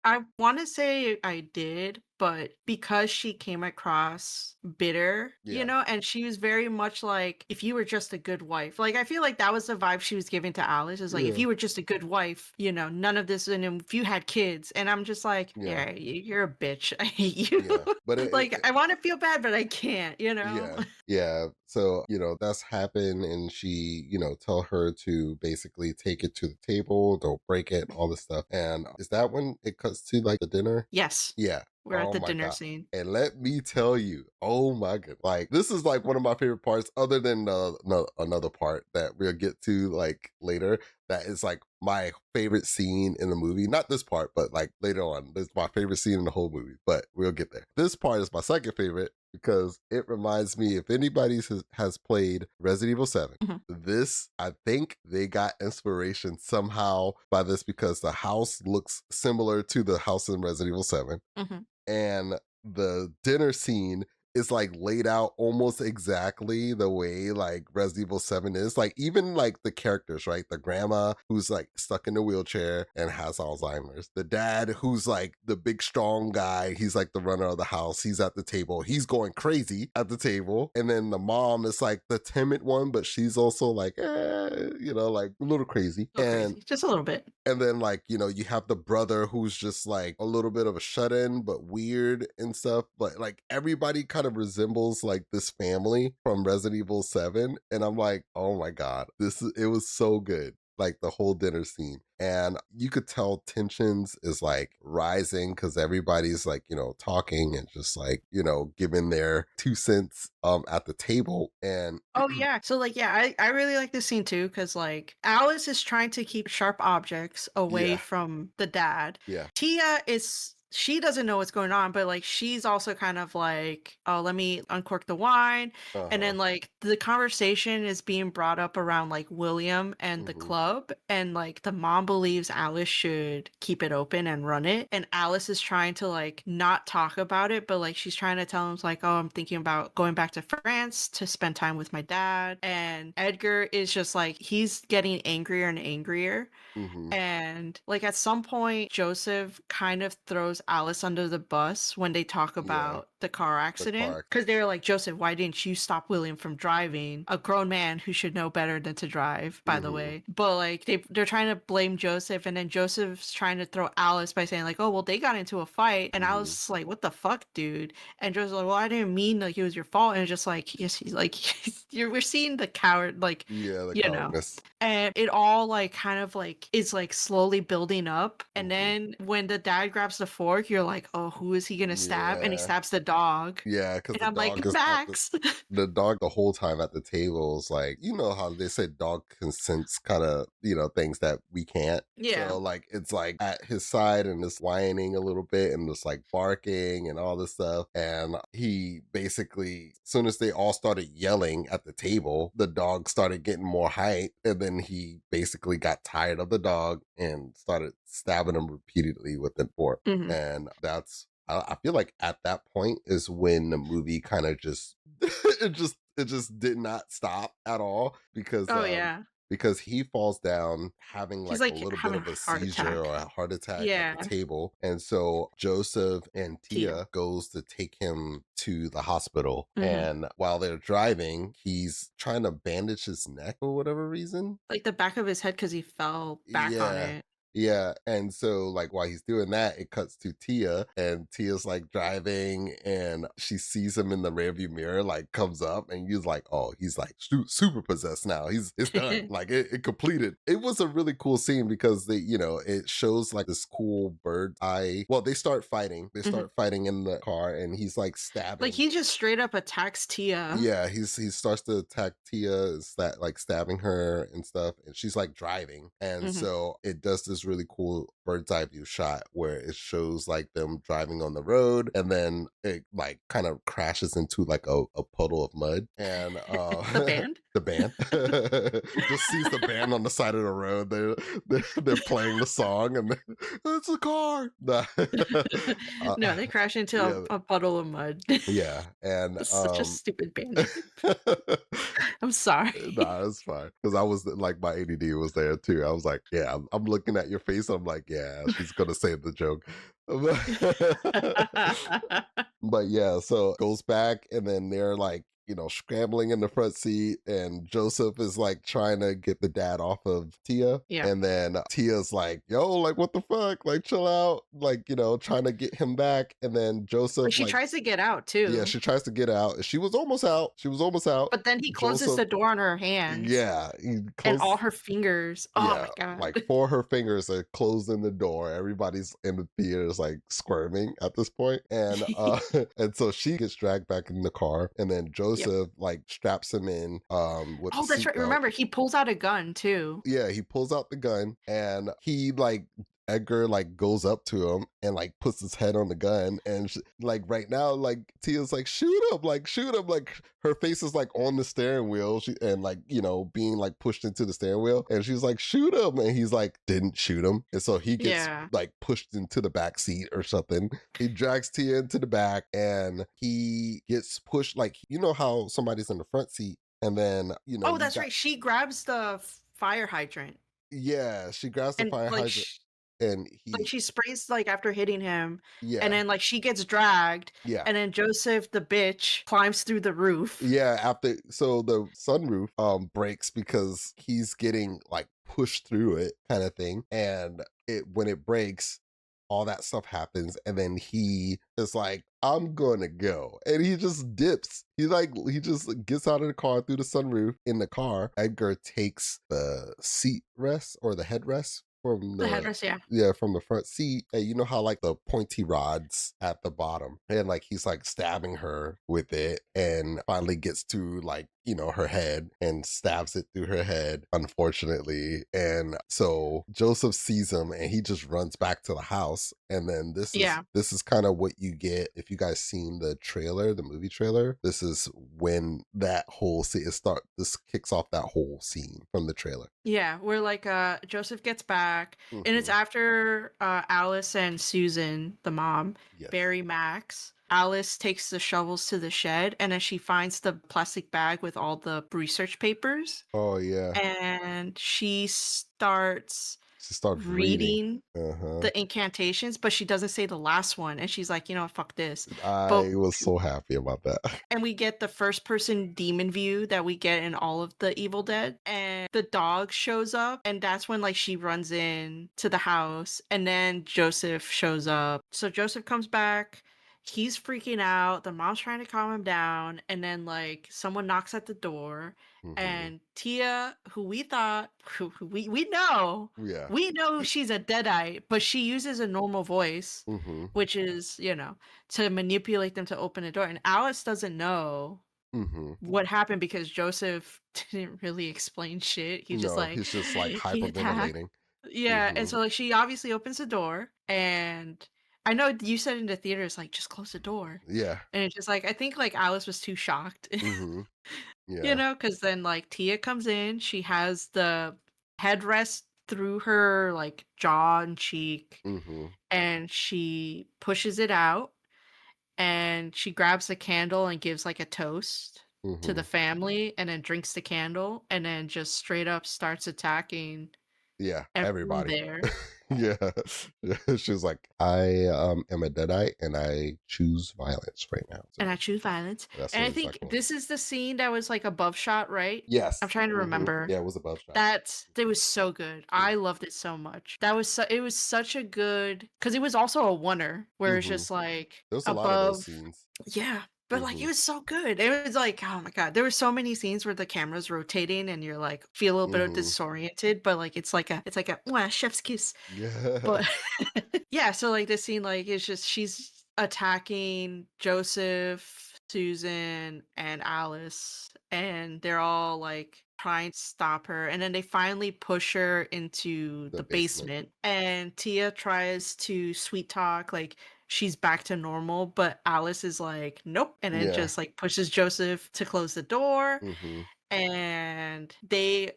I wanna say I did, but because she came across bitter, Yeah. and she was very much like, "If you were just a good wife." Like, I feel like that was the vibe she was giving to Alice, is like, "If Yeah. you were just a good wife, none of this and if you had kids." And I'm just like, Yeah. "Yeah, you're a bitch. I hate you." Yeah. But Like, I wanna feel bad, but I can't, you know? yeah. Yeah. So, that's happened, and she, tell her to basically take it to the table, don't break it, all this stuff. And is that when it cuts to like the dinner? Yes. Yeah. We're at Oh the my dinner god. scene. And let me tell you, oh my god. Like this is like one of my favorite parts other than no, another part that we'll get to like later that is like my favorite scene in the movie. Not this part, but like later on. This is my favorite scene in the whole movie, but we'll get there. This part is my second favorite because it reminds me if anybody has played Resident Evil 7, Mhm, this, I think they got inspiration somehow by this because the house looks similar to the house in Resident Evil 7 mhm. and the dinner scene is like laid out almost exactly the way like Resident Evil 7 is. Like even like the characters, right? The grandma who's like stuck in a wheelchair and has Alzheimer's. The dad who's like the big strong guy, he's like the runner of the house. He's at the table. He's going crazy at the table. And then the mom is like the timid one, but she's also like, like a little crazy. A little crazy, just a little bit. And then, like, you have the brother who's just like a little bit of a shut in, but weird and stuff. But like everybody kind of resembles like this family from Resident Evil 7. And I'm like, oh my God, it was so good. Like the whole dinner scene. And you could tell tensions is like rising because everybody's like, talking and just like, giving their 2 cents at the table. And Oh, yeah. So, like, yeah, I really like this scene too, because like, Alice is trying to keep sharp objects away yeah, from the dad. yeah, Tia is she doesn't know what's going on, but, like, she's also kind of like, "Oh, let me uncork the wine," and uh-huh. then, like, the conversation is being brought up around, like, William and the Hmm. club, and, like, the mom believes Alice should keep it open and run it, and Alice is trying to, like, not talk about it, but, like, she's trying to tell him, like, "Oh, I'm thinking about going back to France to spend time with my dad," and Edgar is just, like, he's getting angrier and angrier, Hmm. and like at some point, Joseph kind of throws Alice under the bus when they talk Yeah, about the car the accident. car. Because they're like, Joseph, why didn't you stop William from driving? A grown man who should know better than to drive, by the Hmm. way. But like they're trying to blame Joseph, and then Joseph's trying to throw Alice by saying, like, oh well, they got into a fight. And Hmm. Alice is like, what the fuck, dude? And Joseph's like, well, I didn't mean like it was your fault. And it's just like, yes, he's like we're seeing the coward, like, Yeah, the you know cowardness. and it all like kind of like is like slowly building up. And Hmm. then when the dad grabs the fork, you're like, oh, who is he gonna stab? And he Yeah. stabs the dog. Yeah, because And the I'm like, dog is at Max. the dog the whole time at the table is like, how they say dog can sense kind of, things that we can't. Yeah. So like it's like at his side and just whining a little bit and just like barking and all this stuff. And he basically, as soon as they all started yelling at the table, the dog started getting more height. And then he basically got tired of the dog and started stabbing him repeatedly with the fork. Hmm. And I feel like at that point is when the movie kind of just it just did not stop at all Oh yeah. because he falls down having He's like a like little bit having a of a heart seizure attack. or a heart attack at the Yeah. table. And so Joseph and Tia. Tia goes to take him to the hospital. Hmm. And while they're driving, he's trying to bandage his neck for whatever reason. Like the back of his head because he fell back on Yeah. it. Yeah. And so like while he's doing that, it cuts to Tia and Tia's like driving and she sees him in the rearview mirror, like comes up and he's like, oh, he's like super possessed now. It's done. Like it completed. It was a really cool scene because it shows like this cool bird eye. Well, they start fighting. They Hmm. start fighting in the car and he's like Like stabbing. he just straight up attacks Tia. Yeah, he starts to attack Tia, is that like stabbing her and stuff, and she's like driving, and Hmm. so it does this really cool bird's eye view shot where it shows like them driving on the road, and then it like kind of crashes into like a puddle of mud, and The band. the band just sees the band on the side of the road. They're playing the song, and it's a car. Uh, No, they crash into yeah, a puddle of mud. yeah, and It's such a stupid band name. I'm sorry. nah, it's fine because I was like my ADD was there too. I was like, yeah, I'm looking at your face. I'm like, yeah, she's gonna say the joke. But yeah, so goes back and then they're like scrambling in the front seat, and Joseph is like trying to get the dad off of Tia. Yeah. And then Tia's like, yo, like, what the fuck? Like, chill out. Like, trying to get him back. And then But Joseph, she like, tries to get out yeah, too. she tries to get out. She was almost out. She was almost out. But then he closes Joseph, the door on her hands yeah, he and all closes. her fingers. Oh Yeah, my god. like 4 her fingers are closing the door. Everybody's in the theaters like squirming at this point. And and so she gets dragged back in the car, and then Yep. Joseph like straps him in with the Oh, that's right. seatbelt. Remember, he pulls out a gun too. Yeah, he pulls out the gun, and he like Edgar like goes up to him and like puts his head on the gun, and like right now like Tia's like, shoot him, like shoot him, like her face is like on the steering wheel, and like being like pushed into the steering wheel, and she's like, shoot him, and he's like, didn't shoot him, and so he gets Yeah. like pushed into the back seat or something. He drags Tia into the back, and he gets pushed, like how somebody's in the front seat, and then Oh, you that's got, right. She grabs the fire hydrant yeah, she grabs the and fire hydrant, and like he, she sprays like after hitting him, and yeah, then like she gets dragged, yeah, and then Joseph the bitch climbs through the roof. yeah. After, so the sunroof breaks because he's getting like pushed through it, kind of thing, and when it breaks, all that stuff happens, and then he is like, I'm gonna go, and he just dips. He just gets out of the car through the sunroof. In the car, Edgar takes the seat rest or the headrest from The headrest, yeah. from the front seat, and you know how like the pointy rods at the bottom, and like he's like stabbing her with it, and finally gets to like her head and stabs it through her head, unfortunately. And so Joseph sees him, and he just runs back to the house. And then Yeah. this is kind of what you get if you guys seen the trailer, the movie trailer. This is when that whole scene this kicks off that whole scene from the trailer. Yeah, where like Joseph gets back, and it's Hmm. after Alice and Susan, the mom, Yes. bury Max. Alice takes the shovels to the shed, and then she finds the plastic bag with all the research papers, Oh yeah. and she starts She starts reading. reading Uh-huh. the incantations, but she doesn't say the last one, and she's like, fuck this. But I was so happy about that. and we get the first person demon view that we get in all of the Evil Dead, and the dog shows up, and that's when like she runs in to the house, and then Joseph shows up. So Joseph comes back, he's freaking out, the mom's trying to calm him down, and then like someone knocks at the door, Hmm. and Tia, who we thought who Yeah. we know she's a deadite, but she uses a normal voice, Hmm. which is, to manipulate them to open the door. And Alice doesn't know Hmm. what happened because Joseph didn't really explain shit. He's just No, like, he's just like he attacked. hyperventilating. Yeah. And Hmm. so like she obviously opens the door, and I know you said in the theater, it's like, just close the door. Yeah. And it's just like, I think like Alice was too shocked, Hmm. Yeah. because then like Tia comes in, she has the headrest through her like jaw and cheek, Hmm. and she pushes it out, and she grabs the candle and gives like a toast to the Hmm. family, and then drinks the candle, and then just straight up starts attacking Yeah. everyone Everybody. there. Yeah. She was like, I am a deadite, and I choose violence right now. So And I choose violence. that's And I what think exactly. this is the scene that was like above shot, right? I'm Yes. trying to Hmm. remember. Yeah, it was above shot. It was so good. I loved it so much. It was such a good, because it was also a oneer where it's Hmm. just like There's a lot of those above. scenes. Yeah. But like Hmm. it was so good. It was like, oh my god. There were so many scenes where the camera's rotating and you're like feel a little bit of Hmm. disoriented, but like it's like a mwah, chef's kiss. Yeah. But yeah, so like this scene, like it's just she's attacking Joseph, Susan, and Alice, and they're all like trying to stop her, and then they finally push her into The the basement. basement, and Tia tries to sweet talk like she's back to normal, but Alice is like, nope, and then Yeah. just like pushes Joseph to close the door, Hmm. and the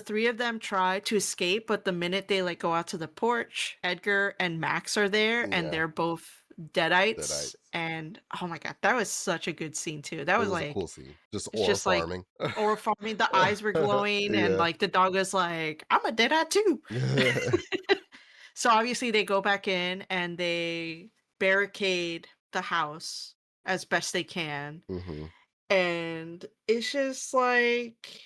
three of them try to escape, but the minute they like go out to the porch, Edgar and Max are there, and Yeah. they're both deadites. Deadites. And oh my god, that was such a good scene too. That It was was a like, cool scene. Just it's aura just like farming. or farming, the eyes were glowing, and Yeah. like the dog was like, I'm a deadite too. So obviously they go back in and they barricade the house as best they can, Hmm. And it's just like,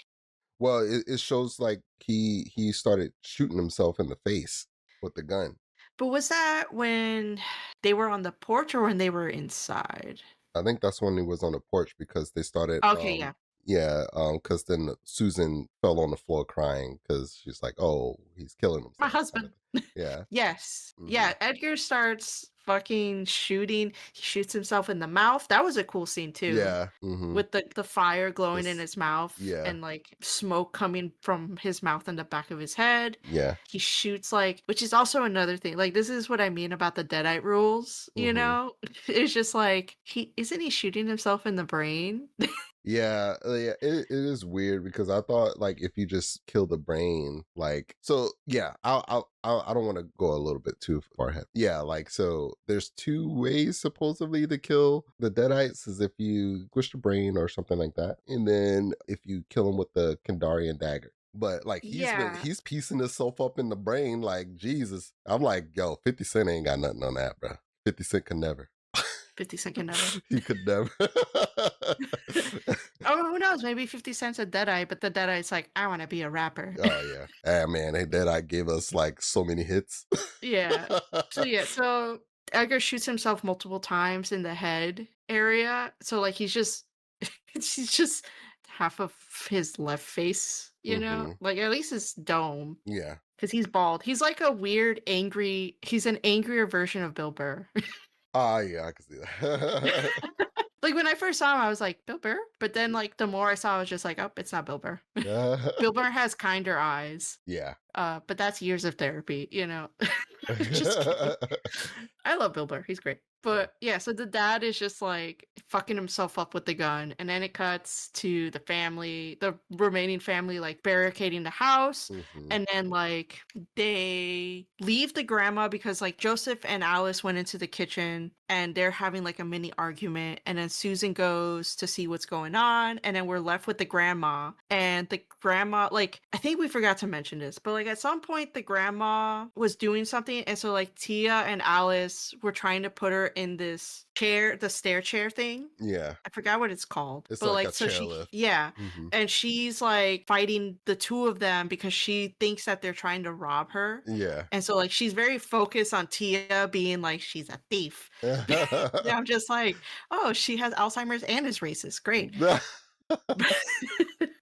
Well, it shows like he started shooting himself in the face with the gun. but was that when they were on the porch or when they were inside? I think that's when he was on the porch because they started, Okay, yeah. yeah, because then Susan fell on the floor crying because she's like, "Oh, he's killing My himself," kind of husband. thing. Yeah. Yes. Hmm. Yeah, Edgar starts fucking shooting. He shoots himself in the mouth. That was a cool scene too. Yeah. Hmm. With the fire glowing in This. his mouth Yeah. and like smoke coming from his mouth and the back of his head. Yeah. He shoots like, which is also another thing. Like this is what I mean about the Deadite rules, you Hmm. know? It's just like he isn't he shooting himself in the brain? Yeah, yeah, it is weird because I thought like if you just kill the brain, like so yeah, I don't want to go a little bit too far ahead. Yeah, like so there's two ways supposedly to kill the Deadites is if you squish the brain or something like that, and then if you kill him with the Kandarian dagger. But like Yeah. he's piecing himself up in the brain like Jesus. I'm like, yo, 50 Cent ain't got nothing on that, bro. 50 Cent could never. 50 Cent never. He could never. Oh, who knows? Maybe 50 Cent's a Deadite, but the Deadite's like, I want to be a rapper. Oh yeah. Ah man, that I gave us like so many hits. Yeah. So Edgar shoots himself multiple times in the head area. So like he's just half of his left face, you know? Hmm. Like at least his dome. Yeah. Because he's bald. He's like a weird, angry he's an angrier version of Bill Burr. Ah yeah, I can see that. Like when I first saw him, I was like, Bill Burr? But then like the more I saw, I was just like, oh, it's not Bill Burr. Bill Burr has kinder eyes. Yeah. But that's years of therapy, you know. Just kidding. I love Bill Burr. He's great. Yeah. But yeah, so the dad is just like fucking himself up with the gun. And then it cuts to the family, the remaining family, like barricading the house. Hmm. And then like they leave the grandma because like Joseph and Alice went into the kitchen and they're having like a mini argument. And then Susan goes to see what's going on. And then we're left with the grandma. And the grandma, like, I think we forgot to mention this, but like at some point the grandma was doing something. And so like Tia and Alice were trying to put her in this chair, the stair chair thing. Yeah. I forgot what it's called. It's But like like a so she chairlift. yeah. Hmm. And she's like fighting the two of them because she thinks that they're trying to rob her. Yeah. And so like she's very focused on Tia being like she's a thief. Yeah, I'm just like, oh, she has Alzheimer's and is racist. Great.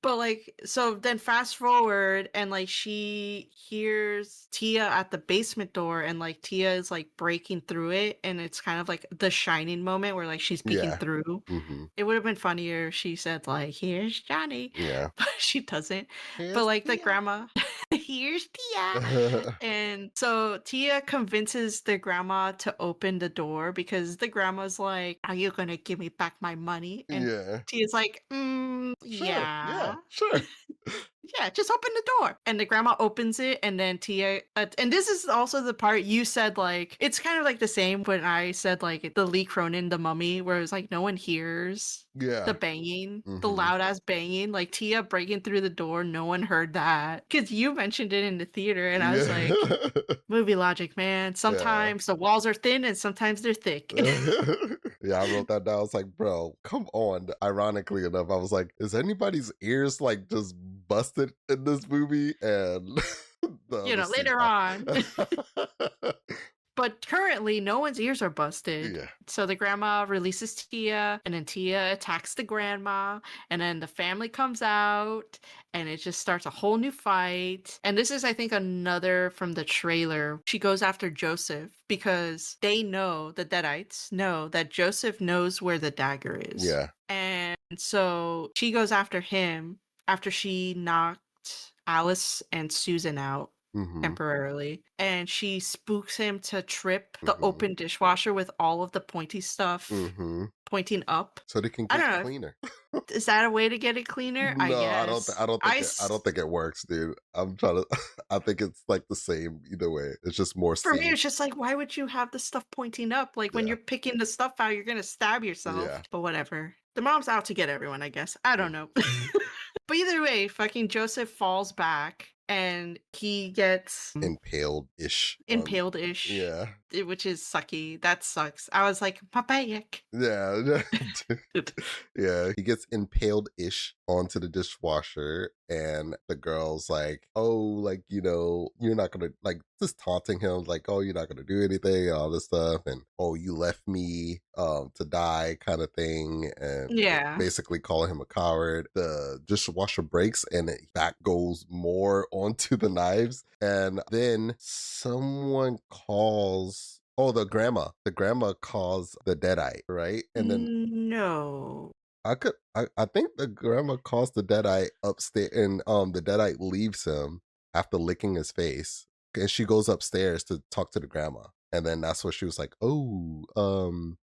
But like so then fast forward and like she hears Tia at the basement door and like Tia is like breaking through it and it's kind of like the shining moment where like she's peeking Yeah. through. Hmm. It would have been funnier if she said like here's Johnny, Yeah. but she doesn't. But Here's like the Tia. grandma here's Tia. And so Tia convinces the grandma to open the door because the grandma's like, are you gonna give me back my money? And Yeah. Tia's like, Sure. Yeah. yeah. Sure. Yeah, just open the door. And the grandma opens it, and then Tia, and this is also the part you said, like, it's kind of like the same when I said, like, the Lee Cronin, the mummy, where it's like no one hears the Yeah. banging, the Hmm. loud ass banging, like Tia breaking through the door, no one heard that. Because you mentioned it in the theater, and I was Yeah. like, movie logic, man. Yeah. Sometimes the walls are thin and sometimes they're thick. Yeah, I wrote that down. I was like, bro, come on. Ironically enough, I was like, is anybody's ears like just busted in this movie? And the You other know, scene later on. happened. But currently, no one's ears are busted. Yeah. So the grandma releases Tia, and then Tia attacks the grandma, and then the family comes out, and it just starts a whole new fight. And this is, I think, another from the trailer. She goes after Joseph because they know, the Deadites know that Joseph knows where the dagger is. Yeah. And so she goes after him after she knocked Alice and Susan out Hmm. temporarily, and she spooks him to trip the Hmm. open dishwasher with all of the pointy stuff Hmm. pointing up. So they can I get don't know. cleaner. Is that a way to get it cleaner? I No, guess. I don't think it works, dude. I'm trying to I think it's like the same either way. It's just more For me, safe. it's just like, why would you have the stuff pointing up? Like when Yeah. you're picking the stuff out, you're gonna stab yourself. Yeah. But whatever. The mom's out to get everyone, I guess. I don't know. But either way, fucking Joseph falls back and he gets Impaled ish. impaled ish. Yeah. which is sucky. That sucks. I was like, my back. Yeah. Yeah, he gets impaled-ish onto the dishwasher, and the girl's like, "Oh, like, you're not gonna," like, just taunting him, like, "Oh, you're not gonna do anything," all this stuff, and, "Oh, you left me to die," kind of thing, and Yeah. basically calling him a coward. The dishwasher breaks, and that goes more onto the knives, and then someone calls. Oh, the grandma. The grandma calls the deadite, right? And then No. I think the grandma calls the deadite upstairs, and the deadite leaves him after licking his face. And she goes upstairs to talk to the grandma. And then that's what she was like, "Oh,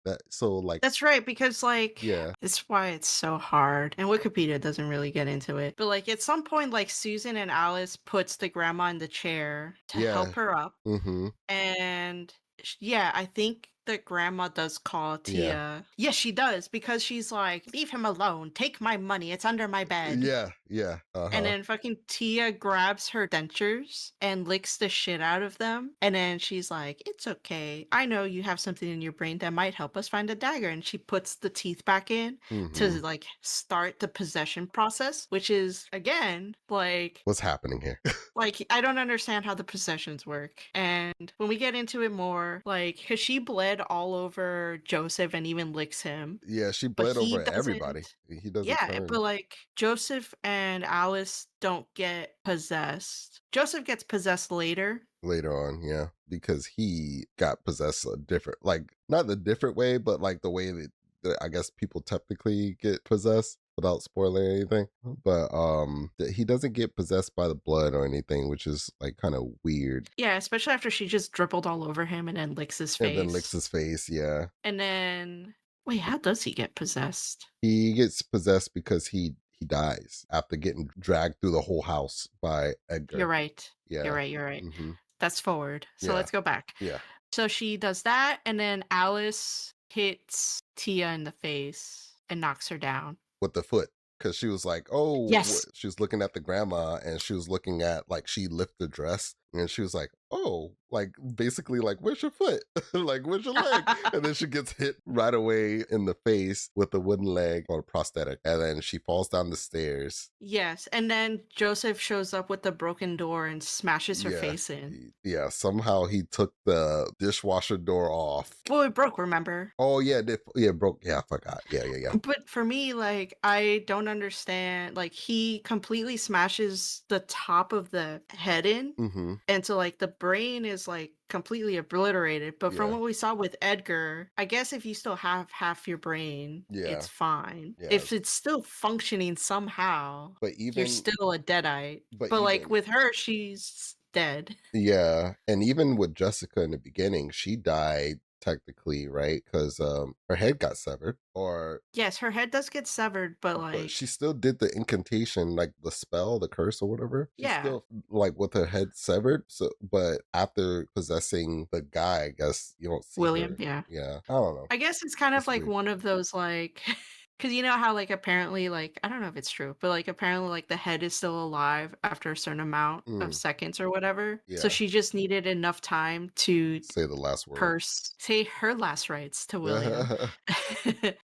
that so like That's right, because like yeah, it's why it's so hard. And Wikipedia doesn't really get into it. But like at some point, like Susan and Alice puts the grandma in the chair to yeah, help her up. mm-hmm, And yeah, I think the grandma does call yeah, Tia. Yes, she does, because she's like, leave him alone. Take my money. It's under my bed. yeah, yeah, And uh-huh, then fucking Tia grabs her dentures and licks the shit out of them. And then she's like, it's okay. I know you have something in your brain that might help us find a dagger. And she puts the teeth back in to mm-hmm. like start the possession process, which is again What's happening here? like I don't understand how the possessions work. And when we get into it more, like, cause she bled all over Joseph and even licks him, Yeah, she but bled he over everybody. doesn't. He doesn't Yeah, but turn like Joseph and Alice don't get possessed. Joseph gets possessed later. later on, yeah, because he got possessed a different, like, not the different way, but like the way that I guess people technically get possessed without spoiling anything. But he doesn't get possessed by the blood or anything, which is like kind of weird. Yeah, especially after she just dribbled all over him and then licks his And then licks face. his face. Yeah, And then wait, how does he get possessed? he gets possessed because he dies after getting dragged through the whole house by You're Edgar. right. You're Yeah. right, you're right. Mm-hmm. That's forward. So Yeah. let's go back. Yeah. So she does that, and then Alice hits Tia in the face and knocks her down. With the foot, because she was like, "Oh," Yes. she was looking at the grandma, and she was looking at, like, she lifted the dress, and she was like, "Oh," like, basically, like, "Where's your foot?" Like, "Where's your leg?" And then she gets hit right away in the face with a wooden leg or a prosthetic, and then she falls down the stairs. Yes, and then Joseph shows up with the broken door and smashes her Yeah, face in. yeah. Somehow he took the dishwasher door off. Well, it broke, remember? Oh yeah, yeah, broke. Yeah, I forgot. Yeah, yeah, yeah. But for me, like, I don't understand. Like, he completely smashes the top of the head in. Mm-hmm. And so, like, the brain is, like, completely obliterated. But from Yeah, what we saw with Edgar, I guess if you still have half your brain, yeah, it's fine. yeah. If it's still functioning somehow, But you're even, still a deadite. but But, like, even with her, she's dead. Yeah, and even with Jessica in the beginning, she died technically, right? Because her head got severed, or Yes, her head does get severed, but, but she like, still did the incantation, like the spell, the curse, or whatever. She yeah, still, like, with her head severed. So, but after possessing the guy, I guess you don't see William, her. yeah. Yeah, I don't know. I guess it's kind of It's like weird. one of those, like, because you know how, like, apparently, like, I don't know if it's true, but, like, apparently, like, the head is still alive after a certain amount of Mm, seconds or whatever. So yeah, she just needed enough time to say the last word. say her last rites to William.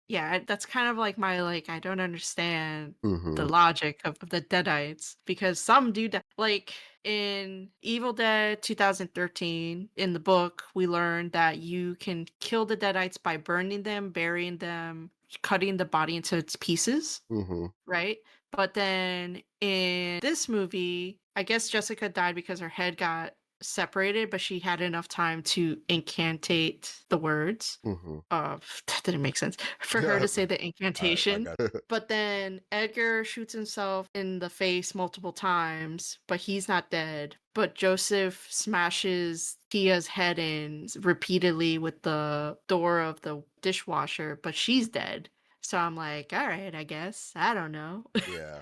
Yeah, that's kind of like my, like, I don't understand the Mm-hmm. logic of the Deadites, because some do that. Like in Evil Dead 2013, in the book, we learned that you can kill the Deadites by burning them, burying them, cutting the body into its pieces, Mm-hmm. right? But then in this movie, I guess Jessica died because her head got separated, but she had enough time to incantate the words. Mm-hmm. That didn't make sense for her Yeah. to say the I incantation. got it. But then Edgar shoots himself in the face multiple times, but he's not dead. But Joseph smashes Tia's head in repeatedly with the door of the dishwasher, but she's dead. So I'm like, all right, I guess. I don't know. Yeah,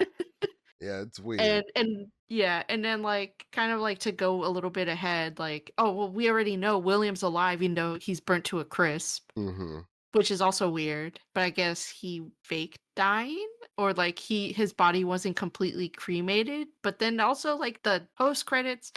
yeah. It's weird. And yeah, and then like kind of like to go a little bit ahead, like, oh well, we already know William's alive, even though he's burnt to a crisp, Mm-hmm. which is also weird. But I guess he faked dying, or like his body wasn't completely cremated. But then also like the post credits,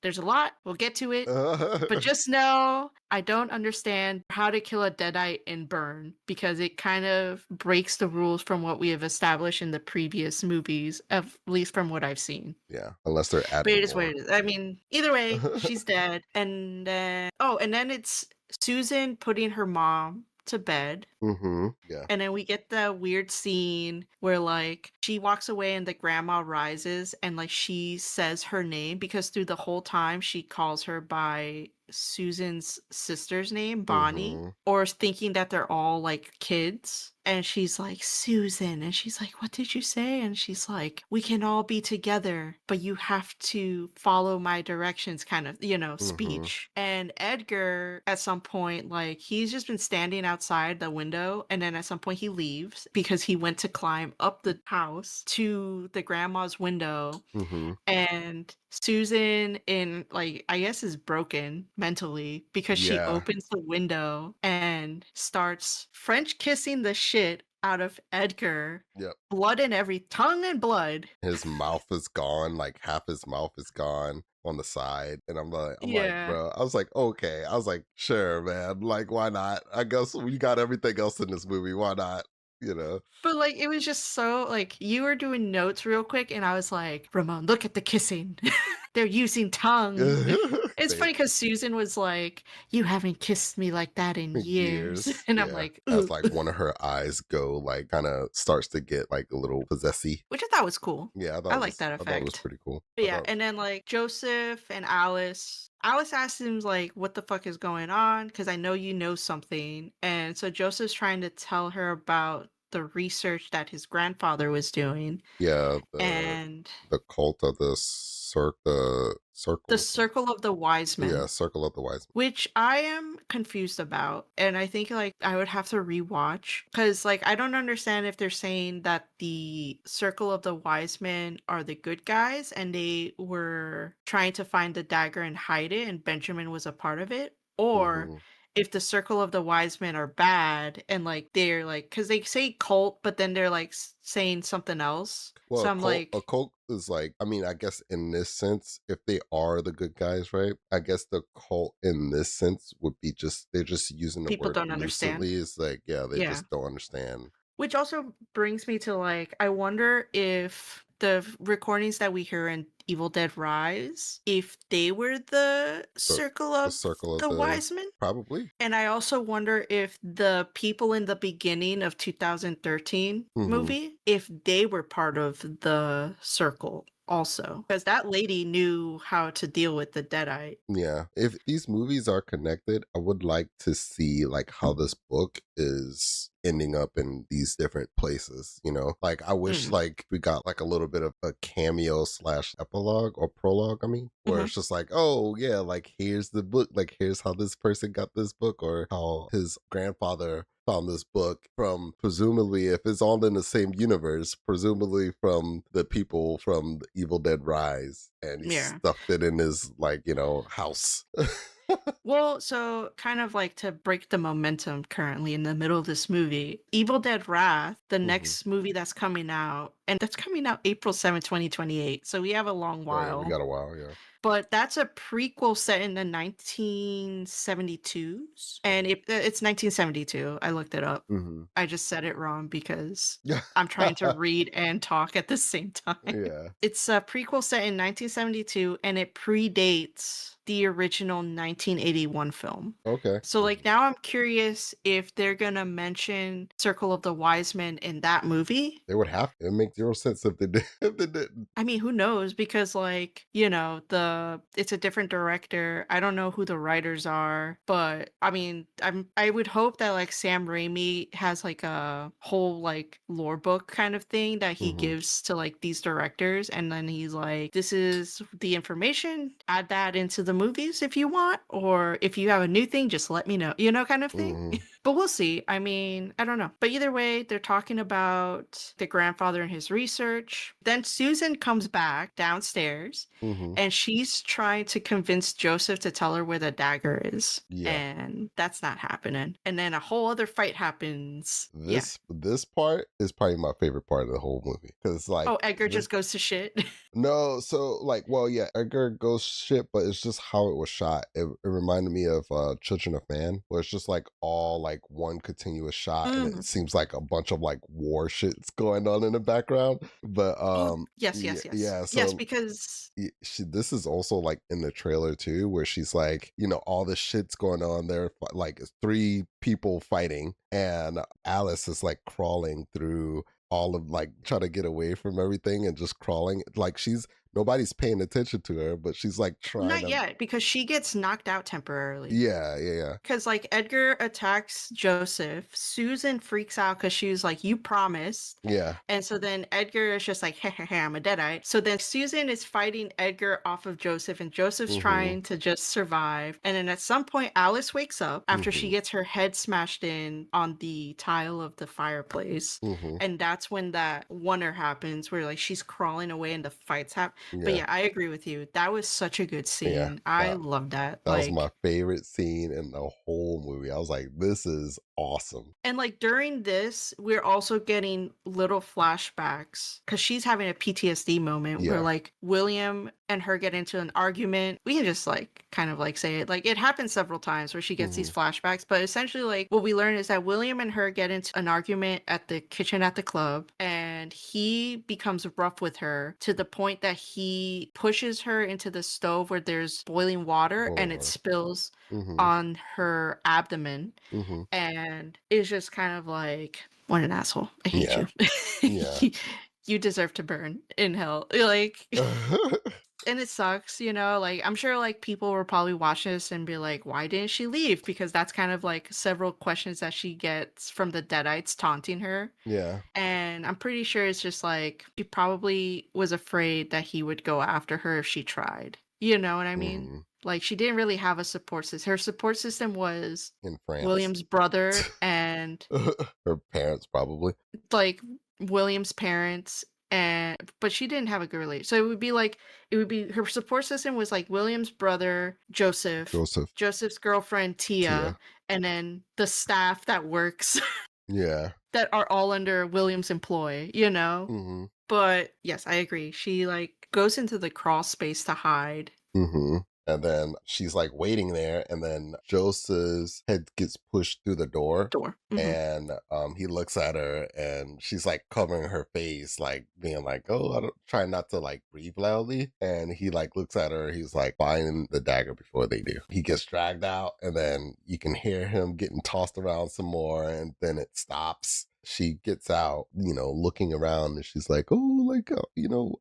There's a lot. We'll get to it. But just know I don't understand how to kill a deadite in Burn because it kind of breaks the rules from what we have established in the previous movies, at least from what I've seen. Yeah, unless they're But adding it is what more. it is. I mean, either way, she's dead. And then, oh, and then it's Susan putting her mom to bed. Yeah. And then we get the weird scene where like she walks away and the grandma rises and like she says her name because through the whole time she calls her by Susan's sister's name, Bonnie, Mm-hmm. or thinking that they're all like kids. And she's like, Susan. And she's like, what did you say? And she's like, we can all be together, but you have to follow my directions, kind of, Mm-hmm. speech. And Edgar, at some point, like, he's just been standing outside the window. And then at some point, he leaves because he went to climb up the house to the grandma's window, Mm-hmm. and Susan in like I guess is broken mentally because she Yeah. opens the window and starts French kissing the shit out of Edgar. Yep. Blood and every tongue and blood. His mouth is gone, like half his mouth is gone on the side. And I'm like, Yeah. bro, I was like, okay. I was like, sure, man. Like, why not? I guess we got everything else in this movie. Why not? You know? But like it was just so like you were doing notes real quick and I was like, Ramon, look at the kissing. They're using tongue. It's Same funny because Susan was like, you haven't kissed me like that in years. years. And I'm Yeah. like, As ooh. like one of her eyes go like kind of starts to get like a little possessy. Which I thought was cool. Yeah, I like that I thought it was effect. pretty cool. But I yeah, thought and then like Joseph and Alice asks him like, "What the fuck is going on?" Because I know you know something, and so Joseph's trying to tell her about the research that his grandfather was doing, yeah, and the cult of the the circle. Circle of the Wise Yeah, Men. circle of the wise Which I am confused about, and I think, like, I would have to rewatch because, like, I don't understand if they're saying that the Circle of the Wise Men are the good guys and they were trying to find the dagger and hide it, and Benjamin was a part of it, men. or Hmm. if the Circle of the Wise Men are bad and, like, they're, like, because they say cult, but then they're, like, saying something else. Well, So I'm a like, cult is like, I mean, I guess in this sense, if they are the good guys, right? I guess the cult in this sense would be just they're just using the people word don't understand. loosely. It's like, yeah, they Yeah. just don't understand. Which also brings me to like, I wonder if the recordings that we hear in Evil Dead Rise, if they were the The circle the of circle of the the wise men. probably. And I also wonder if the people in the beginning of 2013 Hmm. movie, if they were part of the circle also. Because that lady knew how to deal with the Deadite. Yeah. If these movies are connected, I would like to see like how this book is ending up in these different places, you know? Like I wish Mm. like we got like a little bit of a cameo slash epilogue or prologue, I mean, where Hmm. it's just like, oh yeah, like here's the book, like here's how this person got this book or how his grandfather found this book from, presumably if it's all in the same universe, presumably from the people from the Evil Dead Rise, and he Yeah. stuffed it in his like, you know, house. Well, so kind of like to break the momentum currently in the middle of this movie, Evil Dead Wrath, the Hmm. next movie that's coming out, and that's coming out April 7th, 2028. So we have a long Oh yeah, we while. got a while, yeah. But that's a prequel set in the 1972s. And it's 1972. I looked it up. Hmm. I just said it wrong because Yeah. I'm trying to read and talk at the same time. Yeah. It's a prequel set in 1972 and it predates the original 1981 film. Okay. So like now I'm curious if they're gonna mention Circle of the Wise Men in that movie. They would have to. It makes zero sense if they did if they didn't. I mean, who knows? Because like, it's a different director. I don't know who the writers are, but I mean, I would hope that like Sam Raimi has like a whole like lore book kind of thing that he Hmm. gives to like these directors, and then he's like, this is the information, add that into the movies if you want, or if you have a new thing, just let me know, kind of thing. Hmm. But we'll see. I mean, I don't know. But either way, they're talking about the grandfather and his research. Then Susan comes back downstairs Hmm. and she's trying to convince Joseph to tell her where the dagger is. Yeah. And that's not happening. And then a whole other fight happens. Yeah. This part is probably my favorite part of the whole movie because like Oh, Edgar this. just goes to shit. No, so like, well, yeah, Edgar goes shit, but it's just how it was shot. It reminded me of Children of Man, where it's just like all like one continuous shot, and it Mm. seems like a bunch of like war shits going on in the background. But Oh, yes, yeah, yes, yes. yeah. Yes, So because this is also like in the trailer too, where she's like, all this shit's going on there, like it's three people fighting, and Alice is like crawling through all of like trying to get away from everything and just crawling like nobody's paying attention to her, but she's like trying not to. yet, because she gets knocked out temporarily. Yeah, yeah, yeah. Because, like, Edgar attacks Joseph. Susan freaks out because she was like, "You promised." Yeah. And so then Edgar is just like, "Hey, hey, hey, I'm a deadite." So then Susan is fighting Edgar off of Joseph, and Joseph's Mm-hmm. trying to just survive. And then at some point, Alice wakes up after she Mm-hmm. gets her head smashed in on the tile of the fireplace. Mm-hmm. And that's when that wonder happens where, like, she's crawling away and the fights happen. But Yeah. yeah, I agree with you. That was such a good Yeah. scene. I love that. That was my Like, favorite scene in the whole movie. I was like, this is awesome. and like during this, we're also getting little flashbacks because she's having a PTSD moment where Yeah. like William and her get into an argument. We can just like kind of like say it. Like it happens several times where she gets Mm-hmm. these flashbacks, but essentially like what we learn is that William and her get into an argument at the kitchen at the club, and he becomes rough with her to the point that he pushes her into the stove where there's boiling water Boiling and it water. spills Mm-hmm. on her abdomen. Mm-hmm. And it's just kind of like, what an asshole. I hate Yeah. you. Yeah. You deserve to burn in hell. Like, and it sucks, like I'm sure like people will probably watch this and be like, why didn't she leave? Because that's kind of like several questions that she gets from the Deadites taunting her. Yeah. And I'm pretty sure it's just like she probably was afraid that he would go after her if she tried. You know what I mean? Mm-hmm. Like she didn't really have a support system. Her support system was In France. William's brother and Her parents probably. like William's parents, and but she didn't have a good relationship. So it would be her support system was like William's brother, Joseph, Joseph. Joseph's girlfriend, Tia. Tia, and then the staff that works Yeah. that are all under William's employ. Mm-hmm. But yes, I agree. She like goes into the crawl space to hide. Mm-hmm. And then she's like waiting there, and then Joseph's head gets pushed through the door, Door. and he looks at her, and she's like covering her face, like being like, "Oh, I don't try not to like breathe loudly." And he like looks at her, he's like buying the dagger before they do. He gets dragged out, and then you can hear him getting tossed around some more, and then it stops. She gets out, looking around, and she's like, "Oh, like,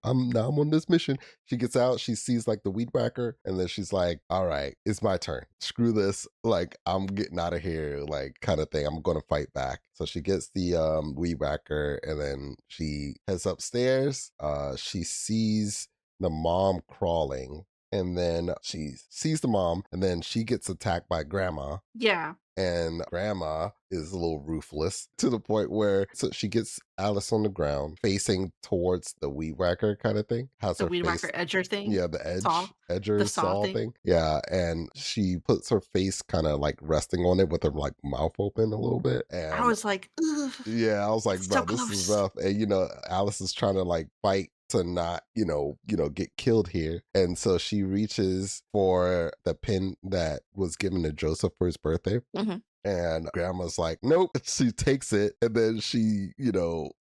I'm on this mission." She gets out, she sees like the weed whacker, and then she's like, "All right, it's my turn. Screw this. Like, I'm getting out of here, like, kind of thing. I'm gonna fight back." So she gets the weed whacker, and then she heads upstairs. She sees the mom crawling, and then she sees the mom, and then she gets attacked by grandma. Yeah. And grandma is a little ruthless to the point where so she gets Alice on the ground facing towards the weed whacker kind of thing. Has The her weed face. whacker edger thing. Yeah, the Saw. edger The saw saw thing. thing. Yeah, and she puts her face kind of like resting on it with her like mouth open a little bit. I And was like, ugh, yeah, I was like, it's so bro, this is close. rough. And Alice is trying to like fight to not, get killed here. And so she reaches for the pin that was given to Joseph for his birthday. Mhm. And grandma's like, nope. She takes it, and then she,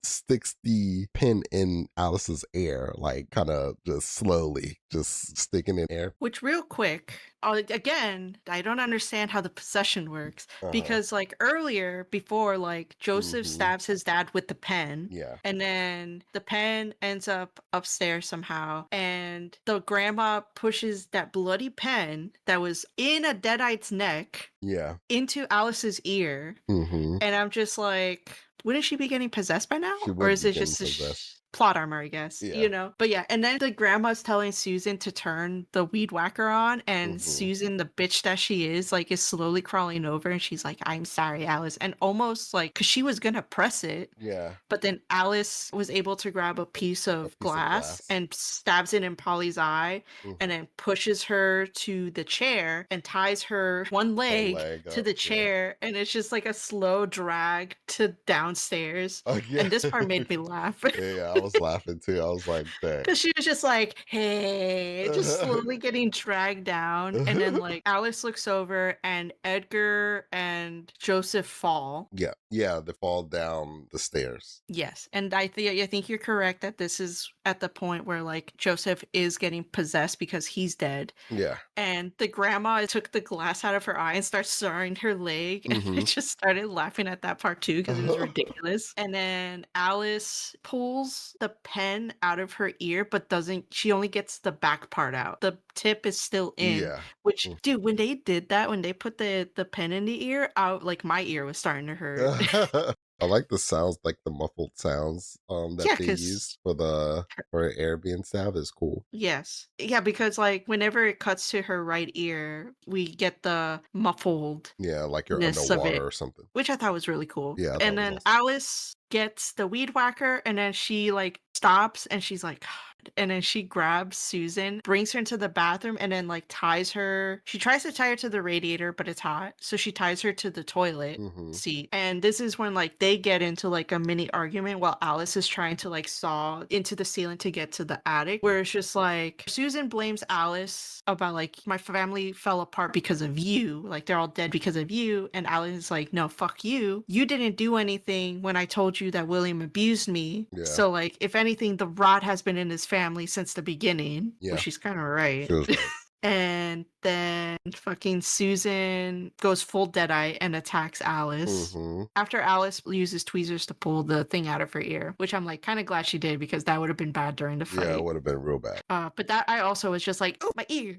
sticks the pin in Alice's ear, like kind of just slowly, just sticking in air. Which, real quick, again, I don't understand how the possession works Uh-huh. because, like, earlier, before, like, Joseph Mm-hmm. stabs his dad with the pen, Yeah. and then the pen ends up upstairs somehow, and the grandma pushes that bloody pen that was in a deadite's neck Yeah. into Alice's ear. Mm-hmm. And I'm just like, wouldn't she be getting possessed by now? She Or would is be it getting just a possessed. plot armor, I guess, Yeah. But yeah, and then the grandma's telling Susan to turn the weed whacker on, and Mm-hmm. Susan, the bitch that she is, like, is slowly crawling over, and she's like, I'm sorry, Alice. And almost like, because she was gonna press it, Yeah. but then Alice was able to grab a piece A of piece of glass glass. and stabs it in Polly's eye and Mm-hmm. then pushes her to the chair and ties her one One leg leg to up. the Yeah. chair. And it's just like a slow drag to downstairs. Oh yeah. And this part made me laugh. Yeah, I was laughing too. I was like, dang. Because she was just like, hey, just slowly getting dragged down. And then, like, Alice looks over and Edgar and Joseph fall. Yeah. Yeah. They fall down the stairs. Yes, and I think you're correct that this is at the point where, like, Joseph is getting possessed because he's dead, Yeah. and the grandma took the glass out of her eye and starts sawing her leg, and I Mm-hmm. just started laughing at that part too because it was ridiculous. And then Alice pulls the pen out of her ear, but doesn't. She only gets the back part out. The tip is still in. Yeah. Which, dude, when they did that, when they put the pen in the ear, like my ear was starting to hurt. I like the sounds, like the muffled sounds that Yeah, they because used for air being stabbed is cool. yes. Yeah, because, like, whenever it cuts to her right ear, we get the muffledness Yeah, like you're of underwater it, or something. which I thought was really cool. Yeah, that And was then awesome. Alice gets the weed whacker, and then she, like, stops, and she's like, "God," and then she grabs Susan, brings her into the bathroom, and then, like, ties her. She tries to tie her to the radiator, but it's hot, so she ties her to the toilet Mm-hmm. seat. And this is when, like, they get into, like, a mini argument while Alice is trying to, like, saw into the ceiling to get to the attic, where it's just like Susan blames Alice about, like, my family fell apart because of you, like, they're all dead because of you. And Alice is like, no, fuck you, you didn't do anything when I told you that William abused me. Yeah, So, like, if anything, the rot has been in his family since the beginning, which yeah, she's kind of she right. was right. And then fucking Susan goes full Deadeye and attacks Alice. Mm-hmm. After Alice uses tweezers to pull the thing out of her ear, which I'm, like, kind of glad she did because that would have been bad during the Yeah, it fight. would have been real bad. But that I also was just like, oh, my ear,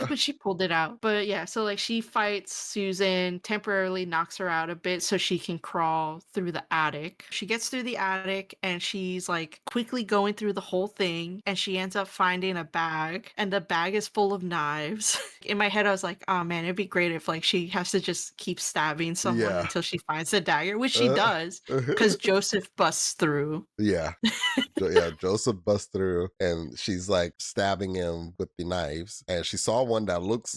when she pulled it out. But yeah, so, like, she fights Susan, temporarily knocks her out a bit so she can crawl through the attic. She gets through the attic and she's, like, quickly going through the whole thing, and she ends up finding a bag, and the bag is full of knives. In my head, I was like, oh man, it'd be great if, like, she has to just keep stabbing someone Yeah. until she finds the dagger, which she does, because Joseph busts through. Yeah. Yeah, Joseph busts through and she's like stabbing him with the knives. And she saw one that looked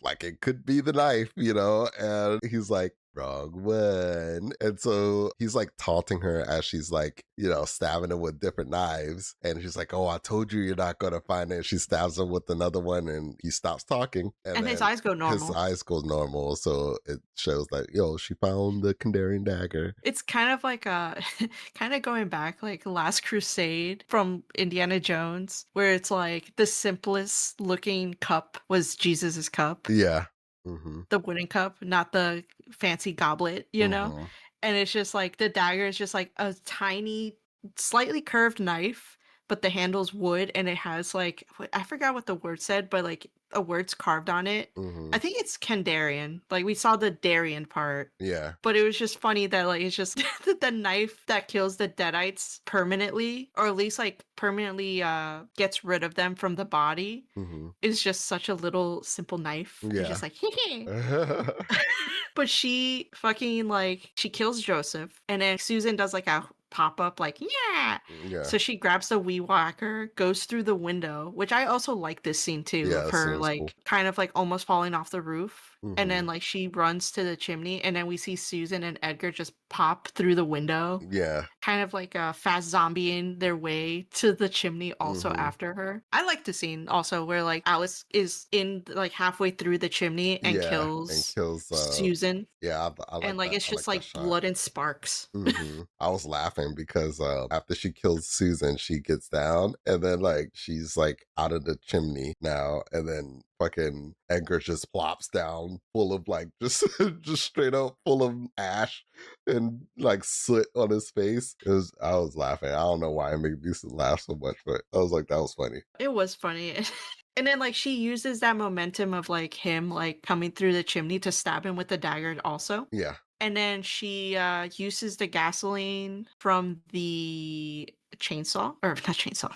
like it could be the knife, and he's like, wrong one. And so he's like taunting her as she's like, stabbing him with different knives. And she's like, oh, I told you you're not going to find it. She stabs him with another one and he stops talking. And And his then eyes go his normal. eyes go normal. So it shows that, she found the Kandarian dagger. It's kind of like a kind of going back like Last Crusade from Indiana Jones, where it's like the simplest looking cup was Jesus's cup, Yeah. Mm-hmm. the wooden cup, not the fancy goblet. Mm-hmm. And it's just like the dagger is just like a tiny, slightly curved knife, but the handle's wood and it has, like, I forgot what the word said, but, like, a word's carved on it. Mm-hmm. I think it's Kandarian. Like, we saw the Darien part. Yeah. But it was just funny that, like, it's just the knife that kills the Deadites permanently, or at least, like, permanently gets rid of them from the body, Mm-hmm. is just such a little simple knife. It's Yeah. just like, but she fucking, like, she kills Joseph, and then Susan does, like, a pop up, like, yeah. Yeah. So she grabs the weed whacker, goes through the window, which I also like this scene too, Yeah, of that her, scene was cool. like, kind of, like, almost falling off the roof. And then, Mm-hmm. like, she runs to the chimney, and then we see Susan and Edgar just pop through the window, Yeah. kind of like a fast zombieing their way to the chimney also Mm-hmm. after her. I like the scene also where, like, Alice is in, like, halfway through the chimney and Yeah. And kills kills Susan, yeah, I and, like like, that. it's I just like that like shot. blood and sparks. Mm-hmm. I was laughing because after she kills Susan, she gets down and then like she's like out of the chimney now, and then fucking Edgar just plops down full of like just straight up full of ash and like soot on his face. I was laughing. I don't know why it made me laugh so much, but I was like, that was funny. It was funny. And then, like, she uses that momentum of, like, him, like, coming through the chimney to stab him with the dagger also. Yeah. And then she, uses the gasoline from the chainsaw or not chainsaw,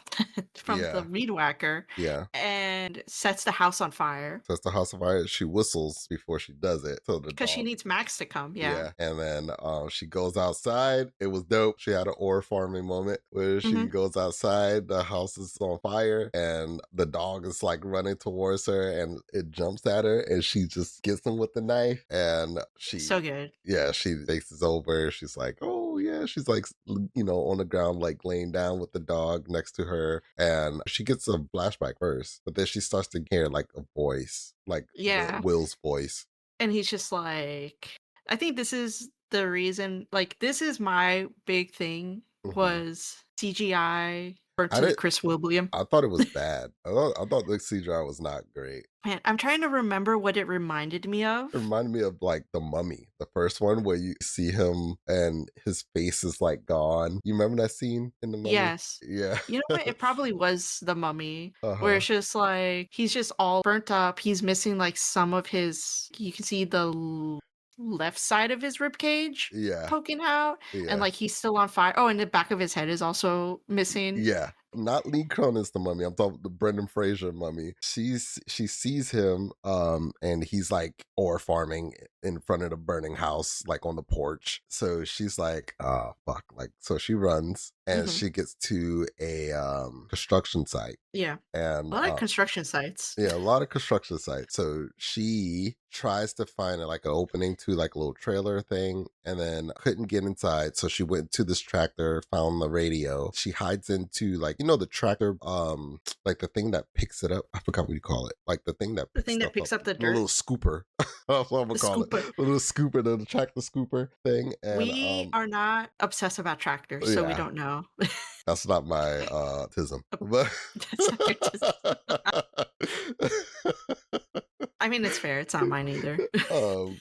from the Yeah. weed whacker Yeah. and sets the house on fire Sets the house on fire. She whistles before she does it to the because she dog. needs Max to come, yeah. Yeah, and then she goes outside. It was dope. She had an ore farming moment where she Mhm. goes outside. The house is on fire, and the dog is like running towards her, and it jumps at her, and she just gets him with the knife, and So good. she faces over. She's like, oh yeah, she's like, on the ground, like laying down with the dog next to her, and she gets a flashback first, but then she starts to hear like a voice, like Yeah. Will's voice. And he's just like I think this is the reason like, this is my big thing Mhm. was CGI or I to the did. Chris William. I thought it was bad. I thought the CGI was not great. Man, I'm trying to remember what it reminded me It of. reminded me of like the Mummy, the first one where you see him and his face is like gone. You remember that scene in the Mummy? Yes. Yeah. You know what? It probably was The Mummy, where Uh-huh. it's just like he's just all burnt up. He's missing like some of his you can see the left side of his rib cage Yeah. poking out and Yeah. like he's still on fire. Oh, and the back of his head is also missing. Yeah, not Lee Cronin's the Mummy. I'm talking the Brendan Fraser Mummy. She sees him, and he's like ore farming in front of the burning house, like on the porch. So she's like, "Oh fuck!" Like, so she runs and Mhm. she gets to a construction site, Yeah. and A lot of construction sites. yeah, a lot of construction sites. So she tries to find like an opening to like a little trailer thing and then couldn't get inside. So she went to this tractor, found the radio. She hides into like, the tractor, like the thing that picks it up. I forgot what you call it. Like the thing that The picks thing that stuff up. picks up the The little dirt. scooper. That's what I'm gonna The call it. scooper. The little scooper, the tractor scooper thing. And We are not obsessed about tractors, so we yeah, don't know. that's not my tism. But That's not your just I mean, it's fair, it's not mine either. um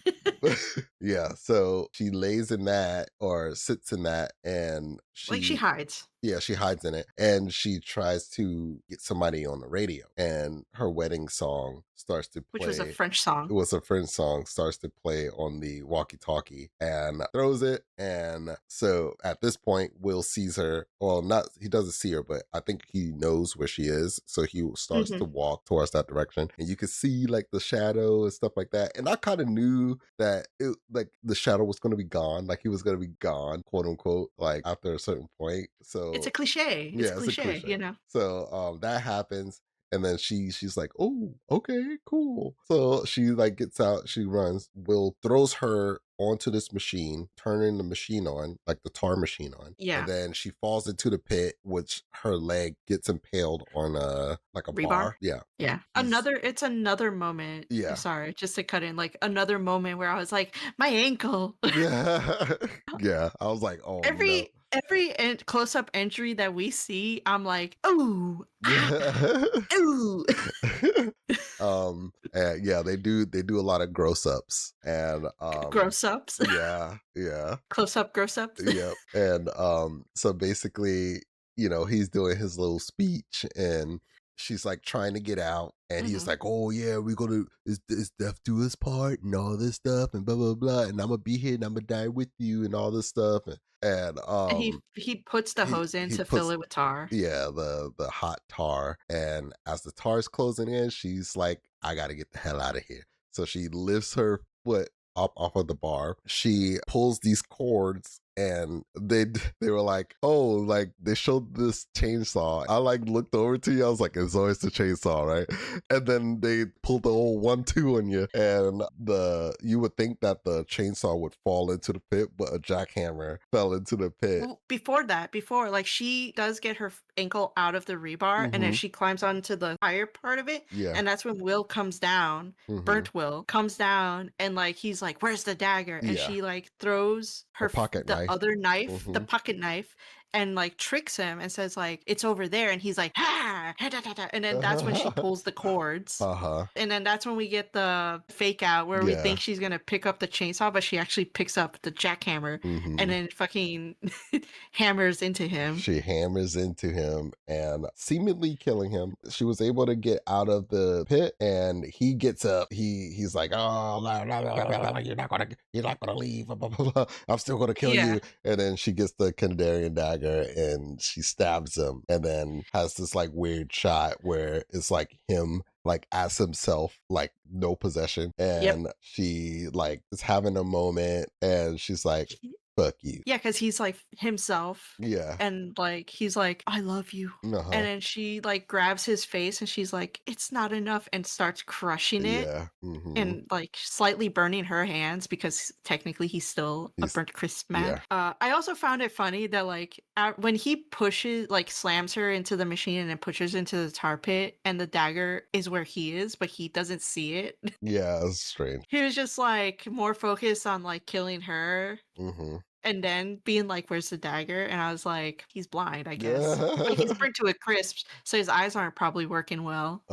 yeah, so she lays in that or sits in that and Like, she hides, she hides in it and she tries to get somebody on the radio and her wedding song starts to which was a play. French It song. was a French song, starts to play on the walkie-talkie and throws it. And so at this point, Will sees her. Well, not he doesn't see her, but I think he knows where she is. So he starts to Mhm. walk towards that direction, and you can see like the shadow and stuff like that. And I kind of knew that it like the shadow was going to be gone, like he was going to be gone, quote unquote, like after a certain point. It's a So cliché, it's a yeah, it's a cliché, you cliche. know? So that happens. And then she's like, "Oh, okay, cool." So she like gets out, she runs. Will throws her onto this machine, turning the machine on, like the tar machine on, and Yeah. then she falls into the pit, which her leg gets impaled on a like a Rebar? bar. Yeah, Yeah. she's It's another moment yeah, sorry, just to cut in, like, another moment where I was like, "My ankle." yeah, yeah. I was like, "Oh no." Every close-up entry that we see, I'm like, "Ooh, ah, Yeah. ooh." Yeah, they do a lot of gross ups and Gross-ups. yeah, yeah. Close-up gross-ups. Yep. And so basically, he's doing his little speech and she's like trying to get out and he's Mhm. like, "Oh yeah, we're gonna is death do his part and all this stuff and blah blah blah and I'm gonna be here and I'm gonna die with you and all this stuff." And And he puts the hose in he to fill puts it with tar. yeah, the hot tar. And as the tar is closing in, she's like, "I gotta get the hell out of here." So she lifts her foot up off of the bar. She pulls these cords and they were like, "Oh, like they showed this chainsaw." I like looked over to you. I was like, "It's always the chainsaw, right?" And then they pulled the old 1-2 on you, and you would think that the chainsaw would fall into the pit, but a jackhammer fell into the pit. Well, before that, before like she does get her ankle out of the rebar, and then Hmm. she climbs onto the higher part of it, Yeah. and that's when Will comes down. Hmm. Burnt Will comes down, and like he's like, "Where's the dagger?" And Yeah. she like throws Her her pocket the knife. other knife, the Hmm. pocket knife, and like tricks him and says like it's over there, and he's like ah, da, da, da, da. And then that's when she pulls the cords. Uh-huh. And then that's when we get the fake out where we Yeah. think she's gonna pick up the chainsaw, but she actually picks up the jackhammer and Hmm. then fucking hammers into him. She hammers into him and seemingly killing him. She was able to get out of the pit, and he gets up. He's like, "Oh, blah, blah, blah, blah, blah, you're not gonna leave. Blah, blah, blah, blah. I'm still gonna kill Yeah. you." And then she gets the Kandarian dagger and she stabs him, and then has this like weird shot where it's like him like as himself, like no possession, Yep. and she like is having a moment, and she's like, "Fuck you." Yeah, because he's like himself, Yeah. and like he's like, I love you. And Uh-huh. then she like grabs his face and she's like, it's not enough, and starts crushing it Yeah. Hmm. and like slightly burning her hands because technically he's still a He's burnt crisp man. yeah. I also found it funny that like when he pushes, like slams her into the machine and then pushes into the tar pit, and the dagger is where he is, but he doesn't see it. Yeah, it's strange. He was just like more focused on like killing her Hmm. and then being like, "Where's the dagger?" And I was like, "He's blind, I guess." Like, he's Uh-huh. burnt to a crisp, so his eyes aren't probably working well.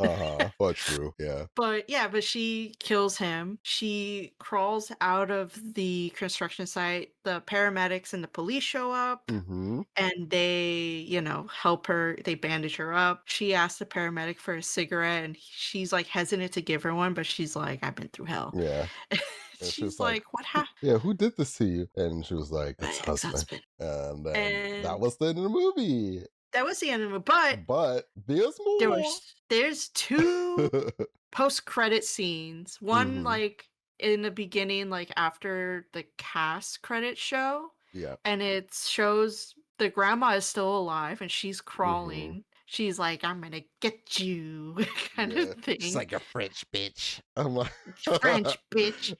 But true. Yeah. But yeah, but she kills him. She crawls out of the construction site. The paramedics and the police show up Hmm. and they, help her. They bandage her up. She asks the paramedic for a cigarette and she's like hesitant to give her one, but she's like, I've been through hell. Yeah. And she was She's like, like, what happened? "Yeah, who did this to you?" And she was like, My "It's husband." ex-husband. And then that And was the end of the movie. that was the end of it. But But there's There more. was there's 2 post-credit scenes. One, Hmm. like, in the beginning, like, after the cast credit show, Yeah. and it shows the grandma is still alive, and she's Hmm. crawling. She's like, "I'm gonna get you," kind of Yeah. She's thing. like a French bitch. I'm like, "French bitch."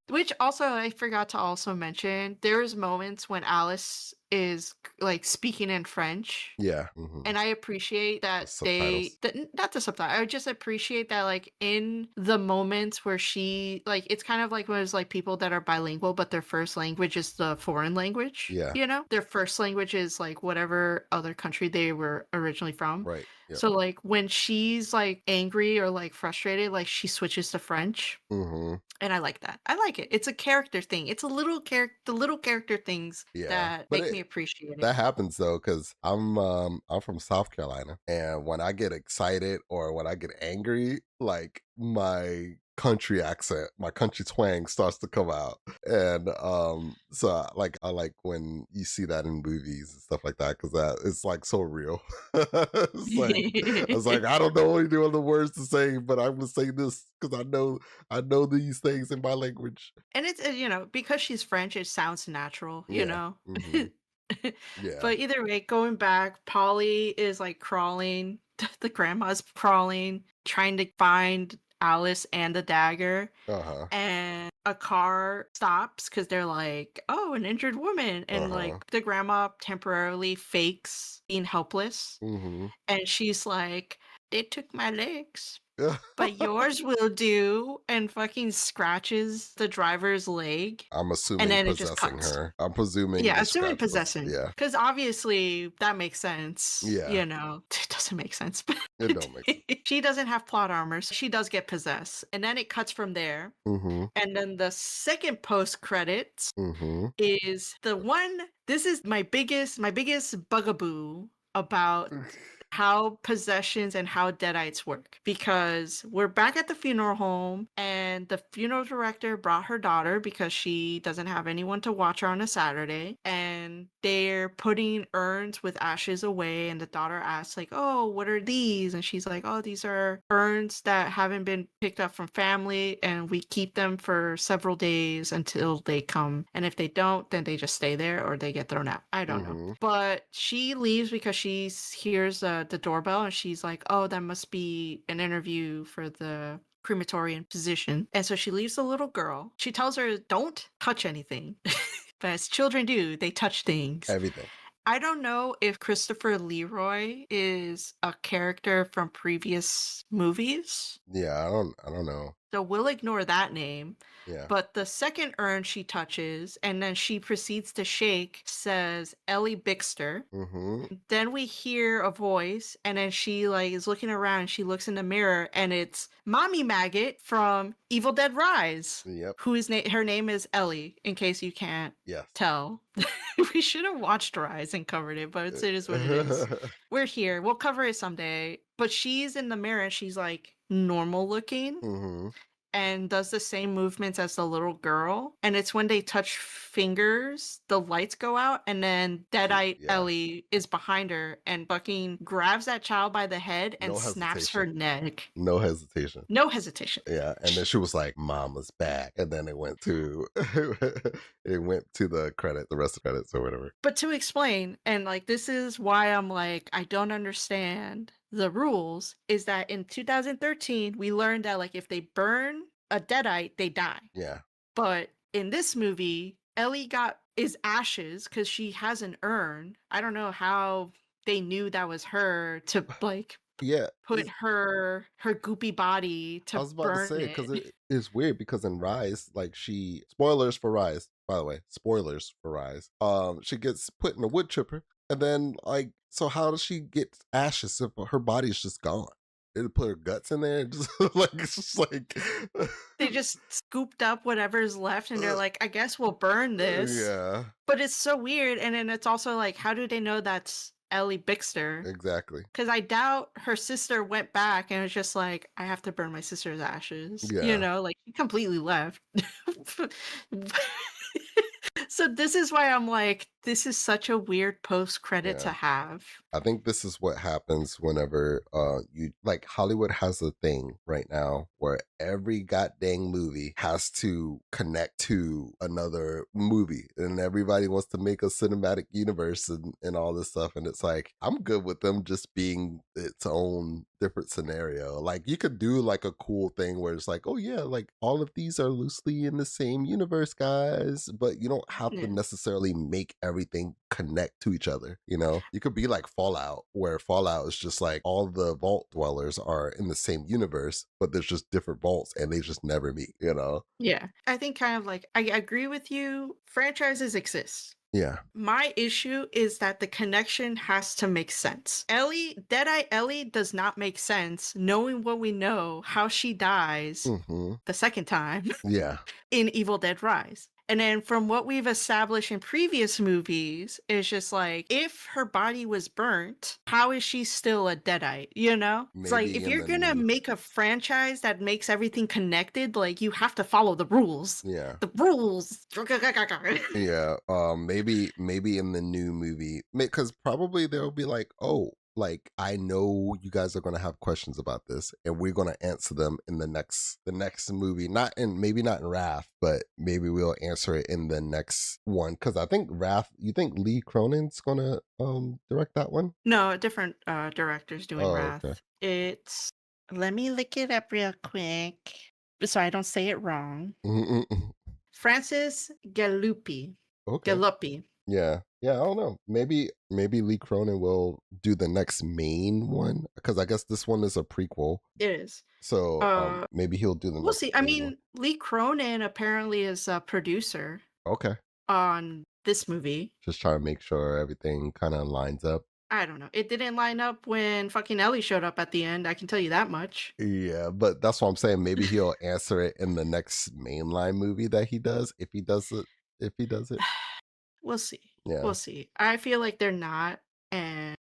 Which also I forgot to also mention, there's moments when Alice is, like, speaking in French. yeah. Hmm. And I appreciate The that subtitles. not the subtitle. I just appreciate that, like, in the moments where she like, it's kind of like when it's like people that are bilingual, but their first language is the foreign language, Yeah. Their first language is like whatever other country they were originally from. Right. Yep. So like when she's like angry or like frustrated, like she switches to French. Hmm. And I like that. I like it. It's a character thing. It's a little the little character things Yeah. that But make it me appreciate it. that happens though, because I'm from South Carolina, and when I get excited or when I get angry, like my country accent, my country twang starts to come out. And so I like when you see that in movies and stuff like that, because that it's like so real. It's like I was like, I don't know any other words to say, but I'm gonna say this because I know these things in my language. And it's, because she's French, it sounds natural, you Yeah. know? Hmm. Yeah. But either way, going back, Polly is like crawling. The grandma's crawling, trying to find Alice and the dagger. Uh-huh. And a car stops because they're like, oh, an injured woman. And Uh-huh. like the grandma temporarily fakes being helpless. Hmm. And she's like, they took my legs, but yours will do, and fucking scratches the driver's leg, I'm and assuming then it just possessing cuts. her. I'm presuming Yeah, the assuming scratch was possession, yeah. because obviously that makes sense, Yeah. It doesn't make sense, but It don't make sense. she doesn't have plot armor, so she does get possessed, and then it cuts from there, Mhm. and then the second post credits Mhm. is the one. This is my biggest bugaboo about how possessions and how deadites work, because we're back at the funeral home and the funeral director brought her daughter because she doesn't have anyone to watch her on a Saturday, and they're putting urns with ashes away, and the daughter asks like, oh, what are these? And she's like, oh, these are urns that haven't been picked up from family, and we keep them for several days until they come, and if they don't, then they just stay there or they get thrown out. I don't know, Mhm. but she leaves because she hears the doorbell, and she's like, oh, that must be an interview for the crematorium position. And so she leaves the little girl. She tells her, don't touch anything. But as children do, they touch things. Everything. I don't know if Christopher Leroy is a character from previous movies. Yeah, I don't know. So we'll ignore that name. Yeah. But the second urn she touches and then she proceeds to shake says Ellie Bixter. Mm-hmm. Then we hear a voice and then she like is looking around, she looks in the mirror and it's Mommy Maggot from Evil Dead Rise. Yep. Her name is Ellie, in case you can't Yes. tell. We should have watched Rise and covered it, but it is what it is. We're here. We'll cover it someday. But she's in the mirror and she's like normal looking Mm-hmm. and does the same movements as the little girl. And it's when they touch fingers, the lights go out, and then Deadite Yeah. Ellie is behind her, and Bucking grabs that child by the head and No snaps her hesitation. neck. No hesitation. No hesitation. Yeah, and then she was like, "Mama's back," and then it went to the credit, the rest of the credits or whatever. But to explain, and like this is why I'm like, I don't understand the rules, is that in 2013 we learned that like if they burn a Deadite, they die. Yeah. But in this movie, Ellie is ashes because she has an urn. I don't know how they knew that was her to like Yeah. put her goopy body I to was about to burn say it. because it's weird because in Rise, like spoilers for Rise, by the way, spoilers for Rise. She gets put in a wood chipper, and then like, so how does she get ashes if her body's just gone? They put her guts in there, just like it's just like They just scooped up whatever's left and they're like, I guess we'll burn this. Yeah, But it's so weird. And then it's also like, how do they know that's Ellie Bixter? exactly. Because I doubt her sister went back and was just like, I have to burn my sister's ashes. Yeah. You know, like she completely left. So this is why I'm like, this is such a weird post credit to Yeah. have. I think this is what happens whenever you like Hollywood has a thing right now where every goddamn movie has to connect to another movie and everybody wants to make a cinematic universe and all this stuff, and it's like I'm good with them just being its own different scenario. Like you could do like a cool thing where it's like, oh yeah, like all of these are loosely in the same universe, guys, but you don't have to Yeah. necessarily make everything connect to each other. You know, you could be like Fallout, where Fallout is just like all the vault dwellers are in the same universe, but there's just different vaults and they just never meet, you know? Yeah. I think kind of like, I agree with you. Franchises exist. Yeah. My issue is that the connection has to make sense. Deadeye Ellie does not make sense knowing what we know, how she dies Mm-hmm. the second time Yeah. in Evil Dead Rise. And then from what we've established in previous movies, it's just like, if her body was burnt, how is she still a Deadite? You know? It's like, Maybe if in you're the gonna new. make a franchise that makes everything connected, like, you have to follow the rules. Yeah. The rules. Yeah. Maybe in the new movie, because probably they'll be like, oh, like I know you guys are gonna have questions about this, and we're gonna answer them in the next movie. Maybe not in Wrath, but maybe we'll answer it in the next one. Because I think Wrath. You think Lee Cronin's gonna direct that one? No, a different director's doing Oh, Wrath. okay. It's, let me look it up real quick so I don't say it wrong. Francis Galuppi. Okay. Galuppi. Yeah. I don't know. Maybe Lee Cronin will do the next main one, because I guess this one is a prequel. It is. So maybe he'll do the We'll next see. I main mean, one. Lee Cronin apparently is a producer Okay. on this movie. Just trying to make sure everything kind of lines up. I don't know. It didn't line up when fucking Ellie showed up at the end. I can tell you that much. Yeah, but that's what I'm saying. Maybe he'll answer it in the next mainline movie that he does, if he does it. We'll see. Yeah. We'll see. I feel like they're not, and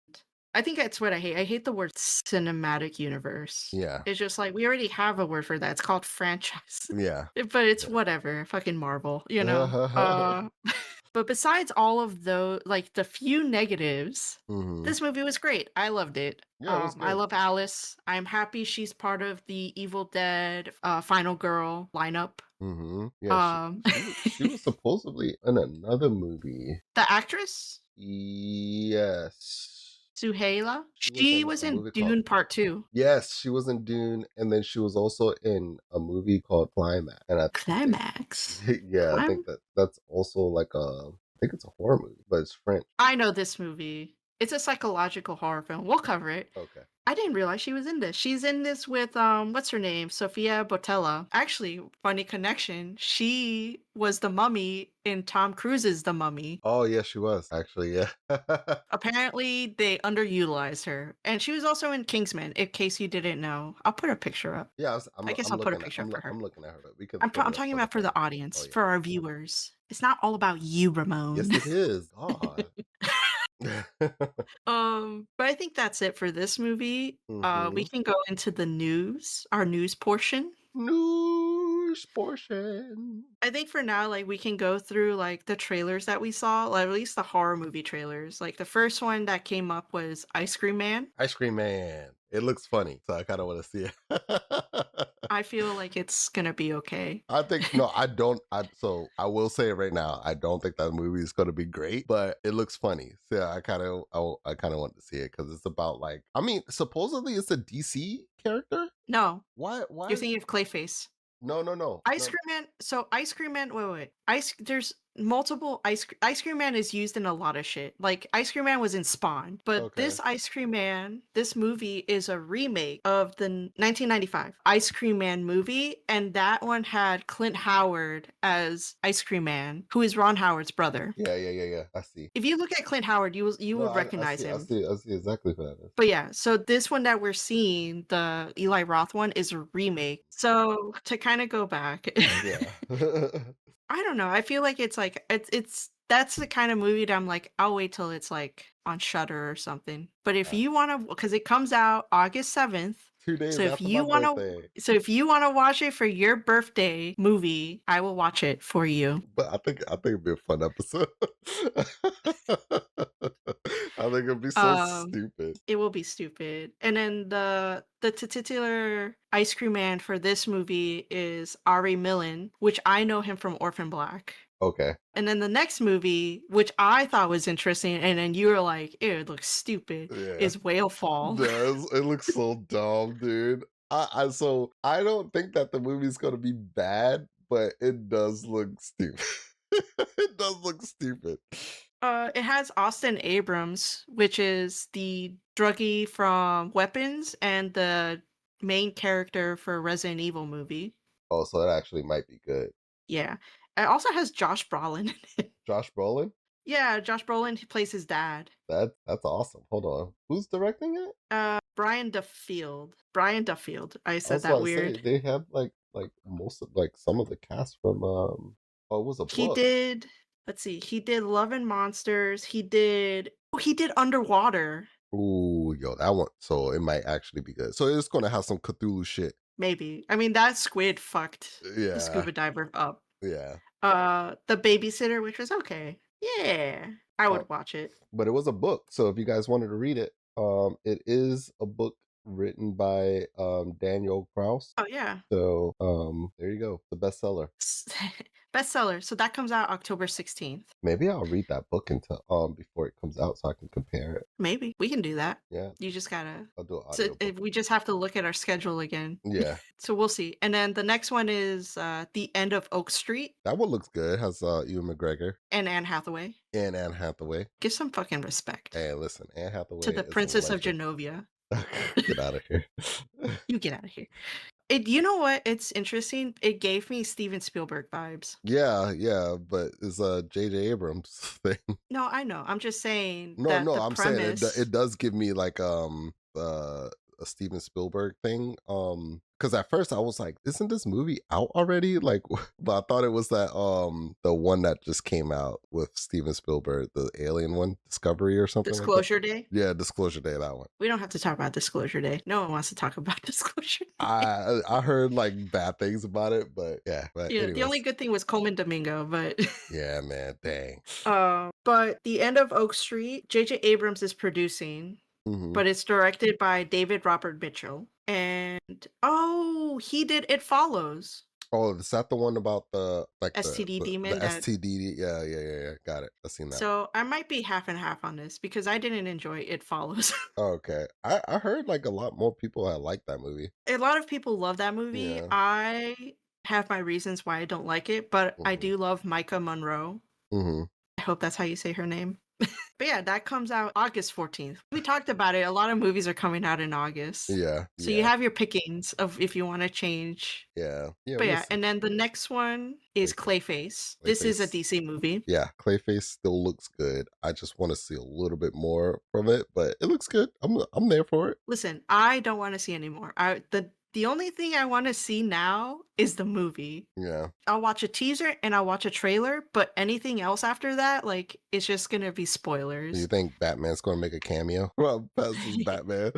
I think that's what I hate. I hate the word cinematic universe. Yeah. It's just like we already have a word for that. It's called franchise. Yeah. But it's whatever. Fucking Marvel, you know? But besides all of those, like the few negatives, Mhm. this movie was great. I loved it. Yeah, it was I good. love Alice. I'm happy she's part of the Evil Dead Final Girl lineup. Yeah, she was supposedly in another movie. The actress, Yes. Suhaila, She she was was in a in movie Dune called Part 2. Yes, she was in Dune, and then she was also in a movie called Climax. And I Climax. yeah, I think that's also like I think it's a horror movie, but it's French. I know this movie. It's a psychological horror film. We'll cover it. Okay. I didn't realize she was in this. She's in this with what's her name? Sofia Boutella. Actually, funny connection. She was the mummy in Tom Cruise's The Mummy. Oh yeah, she was actually. Yeah. Apparently, they underutilized her. And she was also in Kingsman, in case you didn't know. I'll put a picture up. Yeah, I guess I'm I'll put a looking at picture up for her. I'm looking at her. But we could I'm put talking the about for thing. the audience, Oh yeah. for our viewers. It's not all about you, Ramon. Yes, it is. God. But I think that's it for this movie. We Mm-hmm. can go into the news, our news portion. News portion. I think for now, like, we can go through like the trailers that we saw, like, at least the horror movie trailers. Like the first one that came up was Ice Cream Man. Ice Cream Man. It looks funny, so I kind of want to see it. I feel like it's gonna be okay. I think no, I don't. So I will say it right now. I don't think that movie is going to be great, but it looks funny. So I kind of want to see it because it's about like I mean, supposedly it's a DC character. No, Why? Why? you're thinking of Clayface. No, no, no, Ice no. Cream Man. So Ice Cream Man. Wait. There's multiple Ice Cream Man is used in a lot of shit. Like Ice Cream Man was in Spawn, but Okay. this Ice Cream Man, this movie is a remake of the 1995 Ice Cream Man movie, and that one had Clint Howard as Ice Cream Man, who is Ron Howard's brother. Yeah. I see. If you look at Clint Howard, you No, would recognize him. I see exactly who that is. But yeah, so this one that we're seeing, the Eli Roth one, is a remake. So to kind of go back, Yeah. I don't know. I feel like it's that's the kind of movie that I'm like, I'll wait till it's like on Shutter or something. But if you want to, because it comes out August 7th. 2 days So if after my you want birthday. to, so if you want to watch it for your birthday movie, I will watch it for you. But I think it'd be a fun episode. I think it'd be so stupid. It will be stupid. And then the titular Ice Cream Man for this movie is Ari Millen, which I know him from Orphan Black. Okay. And then the next movie, which I thought was interesting, and then you were like, ew, it looks stupid, is Whale Fall. It looks so dumb, dude. So I don't think that the movie's gonna be bad, but it does look stupid. It does look stupid. It has Austin Abrams, which is the druggie from Weapons and the main character for Resident Evil movie. Oh, so it actually might be good. Yeah. It also has Josh Brolin in it. Josh Brolin? Yeah, Josh Brolin, he plays his dad. That's awesome. Hold on. Who's directing it? Brian Duffield. Brian Duffield. I said was that about to weird. say, they have like most of like some of the cast from it was a book. He did, let's see, he did Love and Monsters. He did Underwater. Ooh, yo, that one. So it might actually be good. So it's gonna have some Cthulhu shit. Maybe. I mean, that squid fucked Yeah. the scuba diver up. Yeah. The Babysitter, which was okay. Yeah. I would watch it. But it was a book. So if you guys wanted to read it, it is a book written by Daniel Kraus. Oh yeah. So there you go. The bestseller. Bestseller. So that comes out October 16th. Maybe I'll read that book until before it comes out so I can compare it. Maybe. We can do that. Yeah. You just gotta I'll do it. we just have to look at our schedule again. Yeah. So we'll see. And then the next one is The End of Oak Street. That one looks good. It has Ewan McGregor. And Anne Hathaway. Give some fucking respect. Hey, listen, Anne Hathaway to the Princess of Genovia. Get out of here. You get out of here. You know what? It's interesting. It gave me Steven Spielberg vibes. Yeah, but it's a J.J. Abrams thing. No, I know. I'm just saying. I'm saying it does give me like a Steven Spielberg thing. Because at first I was like, isn't this movie out already? Like, but I thought it was that the one that just came out with Steven Spielberg, the alien one, Discovery or something. Disclosure Day? Yeah, Disclosure Day, that one. We don't have to talk about Disclosure Day. No one wants to talk about Disclosure Day. I heard like bad things about it, but yeah. But yeah, the only good thing was Coleman Domingo, but yeah, man, dang. But The End of Oak Street, J.J. Abrams is producing. Mm-hmm. But it's directed by David Robert Mitchell. And he did It Follows. Oh, is that the one about the STD demon? The STD, yeah. Got it. I've seen that. So I might be half and half on this because I didn't enjoy It Follows. Okay. I heard like a lot more people had liked that movie. A lot of people love that movie. Yeah. I have my reasons why I don't like it, but I do love Micah Monroe. Mm-hmm. I hope that's how you say her name. But yeah, that comes out August 14th. We talked about it. A lot of movies are coming out in August. Yeah, So you yeah, have your pickings of if you want to change. yeah, yeah. But We'll yeah, see. and then the next one is Clayface. Clayface. This is a Clayface. DC movie. Yeah, Clayface still looks good. I just want to see a little bit more from it, but it looks good. I'm there for it. Listen, I don't want to see anymore. The only thing I want to see now is the movie. Yeah. I'll watch a teaser and I'll watch a trailer, but anything else after that, like, it's just gonna be Do you spoilers. think Batman's going to make a cameo? Well, Pez is Batman.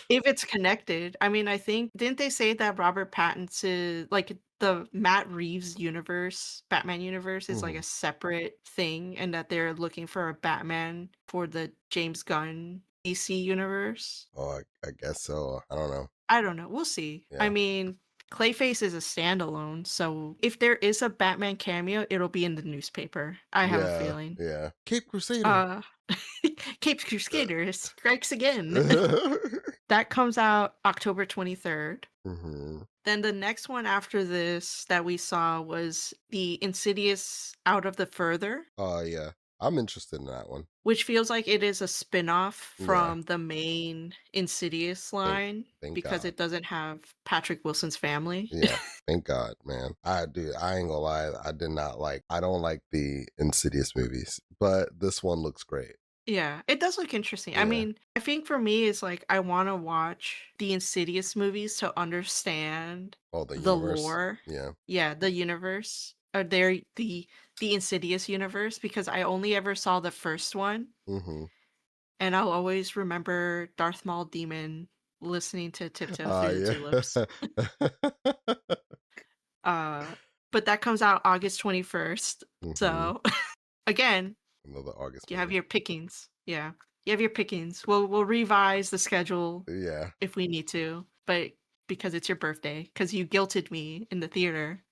If it's connected. I mean, I think didn't they say that Robert Pattinson, like, the Matt Reeves universe, Batman universe is like Hmm. a separate thing and that they're looking for a Batman for the James Gunn DC universe? Oh, I guess so. I don't know. I don't know. We'll see. I Yeah. mean, Clayface is a standalone, so if there is a Batman cameo, it'll be in the newspaper. I have a Yeah. feeling. Yeah. Cape Crusader. Uh Cape Crusader strikes again. That comes out October 23rd. Hmm. Then the next one after this that we saw was the Insidious Out of the Further, Oh, yeah. I'm interested in that one. which feels like it is a spin-off Yeah. from the main Insidious Thank, line thank because God. it doesn't have Patrick Wilson's family. Yeah. Thank God, man. I ain't gonna lie. I don't like the Insidious movies, but this one looks great. Yeah, it does look interesting. I Yeah. mean, I think for me, it's like I want to watch the Insidious movies to understand Oh, the the universe. lore. Yeah. Yeah, the universe. Or the Insidious universe because I only ever saw the first one, Hmm. and I'll always remember Darth Maul Demon listening to Tiptoe Through the Tulips. Yeah. Uh, but that comes out August 21st. Hmm. So again, Another August you have movie. your pickings. Yeah. You have your pickings. We'll revise the schedule Yeah. if we need to, but because it's your birthday, because you guilted me in the theater.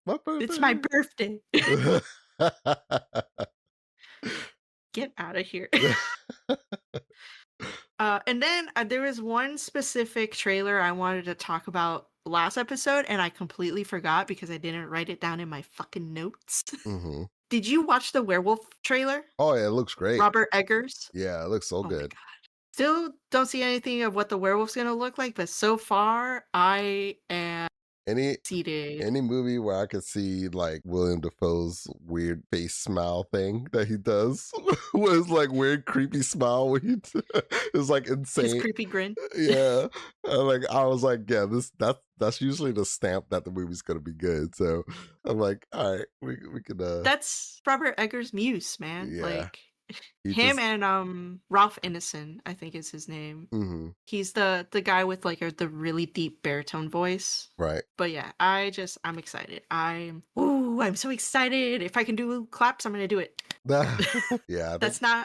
My It's my birthday. birthday. Get out of here. And then there was one specific trailer I wanted to talk about last episode, and I completely forgot because I didn't write it down in my fucking notes. Hmm. Did you watch the werewolf trailer? Oh yeah, it looks great. Robert Eggers? Yeah, it looks so Oh my good. god. Still don't see anything of what the werewolf's gonna look like, but so far I am Any seated. any movie where I could see like William Dafoe's weird face smile thing that he does with his like weird creepy smile where it's like His insane. creepy grin. Yeah. Like I was like, yeah, that's usually the stamp that the movie's gonna be good. So I'm like, all right, we could That's Robert Eggers' muse, man. yeah. Like He him just and Ralph Ineson, I think is his name. hmm. He's the guy with like the really deep baritone voice. Right. But yeah, I'm excited. I'm so excited. If I can do claps, I'm gonna do it. Yeah, I think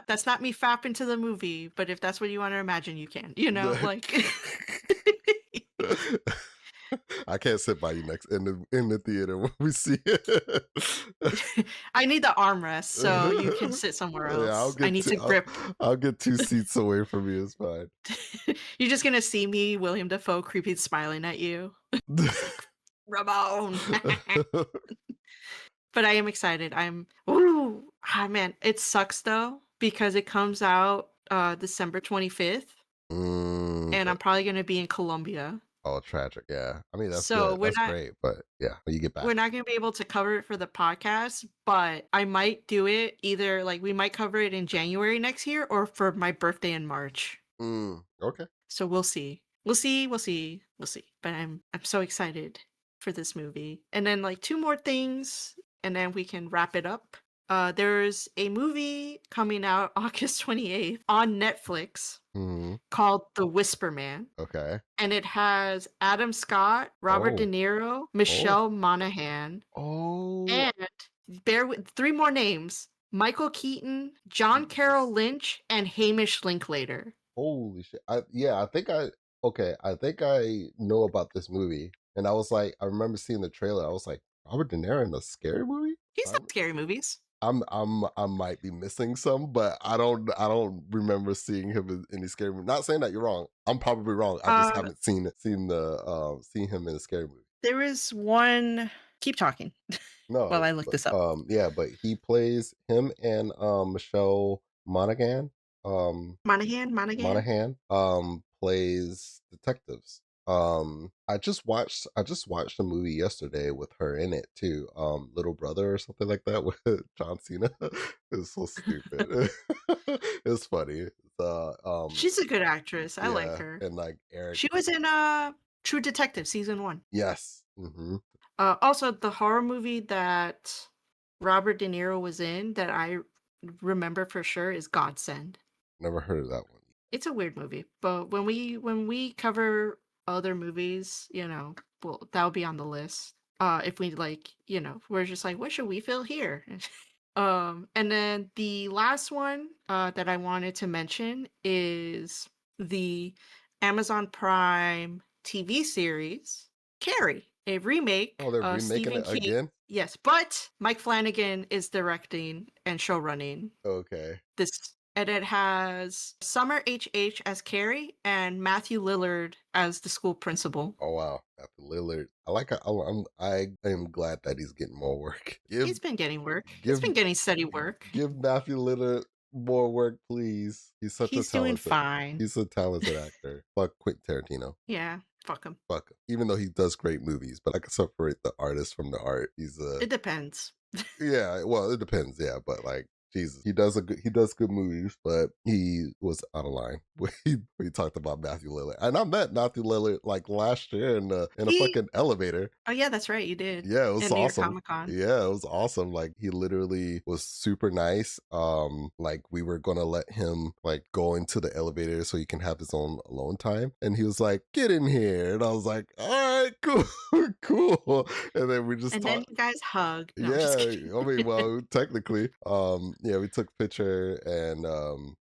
That's not me fapping to the movie, but if that's what you want to imagine, you can. You know, like I can't sit by you next in the theater when we see it. I need the armrest so you can sit somewhere Yeah, else. I need to grip. I'll get 2 seats away from you. It's fine. You're just gonna see me, William Dafoe, creepy smiling at you. Ramon. But I am excited. Man, it sucks though because it comes out December 25th and Okay. I'm probably going to be in Colombia. Oh, tragic. Yeah. I mean, that's So good. That's great. But yeah, when you get we're back. not going to be able to cover it for the podcast, but I might do it either like we might cover it in January next year or for my birthday in March. Okay. So we'll see. We'll see, we'll see, we'll see. But I'm so excited for this movie. And then like two more things and then we can wrap it up. There's a movie coming out August 28th on Netflix Hmm. called The Whisper Man. Okay. And it has Adam Scott, Robert De Oh. Niro, Oh. Michelle Monaghan, Oh. and bear with three more names: Michael Keaton, John Carroll Jesus. Lynch, and Hamish Linklater. Holy shit. I think I know about this movie. And I was like, I remember seeing the trailer. I was like, Robert De Niro in a scary movie? He's done scary movies. I might be missing some, but I don't remember seeing him in any scary movie. Not saying that you're wrong. I'm probably wrong. I just Uh, haven't seen him in a scary movie. there is one. Keep talking while No, I look this up. yeah, but he plays him and Michelle Monaghan. Monahan, Monahan. Monahan plays detectives. I just watched a movie yesterday with her in it too. Little Brother or something like that with John Cena. It's so stupid. It's funny. She's a good actress. I like Yeah, her. and like Eric. She was in True Detective season 1. Yes. Mm-hmm. Also, the horror movie that Robert De Niro was in that I remember for sure is Godsend. Never heard of that one. It's a weird movie, but when we cover other movies, well, that'll be on the list. If we like, we're just like, what should we feel here? And then the last one that I wanted to mention is the Amazon Prime TV series Carrie, a remake Oh, they're of remaking Stephen it King. again? Yes, but Mike Flanagan is directing and showrunning Okay. this, and it has Summer HH as Carrie and Matthew Lillard as the school principal. Oh wow, after Lillard, I am glad that he's getting more work. Give He's been getting work. He's give been getting steady work. give Matthew Lillard more work, please. He's doing fine. He's a talented actor. Fuck Quentin Tarantino. Yeah, fuck him. Fuck him. Even though he does great movies, but I can separate the artist from the art. It depends. Yeah, well, it depends, yeah, but like Jesus, he does good movies, but he was out of line when he talked about Matthew Lillard. And I met Matthew Lillard like last year in a He fucking elevator. Oh yeah, that's right, you did. Yeah, it was In New York awesome. Comic Con. Yeah, it was awesome. Like he literally was super nice. Like we were gonna let him like go into the elevator so he can have his own alone time. And he was like, get in here. And I was like, all right, cool, cool. And then we just And then talked. you guys hug. No, I'm Yeah, just kidding. I mean, well, technically, yeah, we took a picture and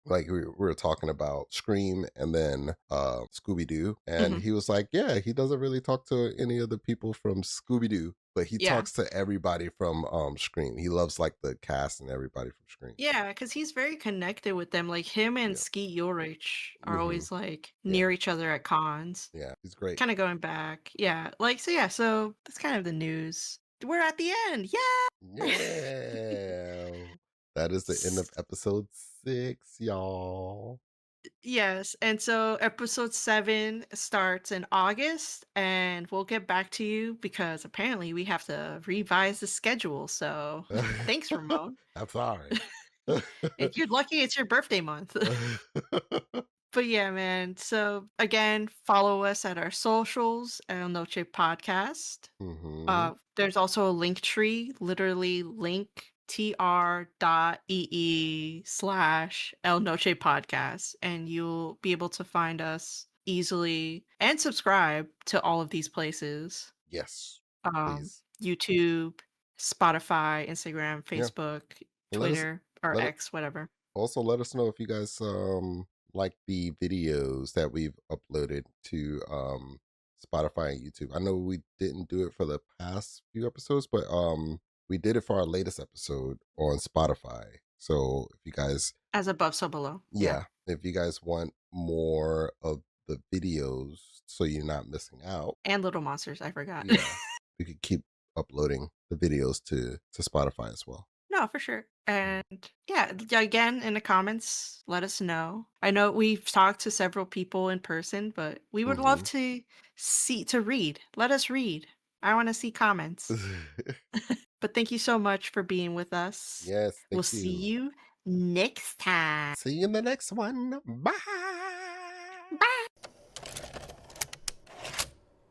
like we were talking about Scream and then Scooby Doo, and Mhm. he was like, yeah, he doesn't really talk to any of the people from Scooby Doo, but he Yeah. talks to everybody from Scream. He loves like the cast and everybody from Scream. Yeah, because he's very connected with them. Like him and Yeah, Skeet Ulrich are hmm always like yeah, near each other at cons. yeah, he's great. Kind of going back. Yeah. So that's kind of the news. We're at the end. Yeah. Yeah, that is the end of episode 6, y'all. Yes, and so episode 7 starts in August, and we'll get back to you because apparently we have to revise the schedule. So thanks, Ramon. I'm sorry. If you're lucky, it's your birthday month. But yeah, man. So again, follow us at our socials, El Noche Podcast. hmm There's also a link tree, literally linktr.ee/El Noche Podcast, and you'll be able to find us easily and subscribe to all of these places. Yes, please. YouTube, Spotify, Instagram, Yeah, Facebook, let us Twitter, or let it X, whatever. also let us know if you guys like the videos that we've uploaded to Spotify and YouTube. I know we didn't do it for the past few episodes, but we did it for our latest episode on Spotify. So if you guys, As above, so below. Yeah. yeah, if you guys want more of the videos so you're not missing out, And Little Monsters, I forgot. yeah, we could keep uploading the videos to Spotify as well. No, for sure. And yeah, again, in the comments, let us know. I know we've talked to several people in person, but we would love hmm to read. Let us read. I want to see comments. But thank you so much for being with us. Yes, We'll thank see you. you next time. See you in the next one. Bye. Bye.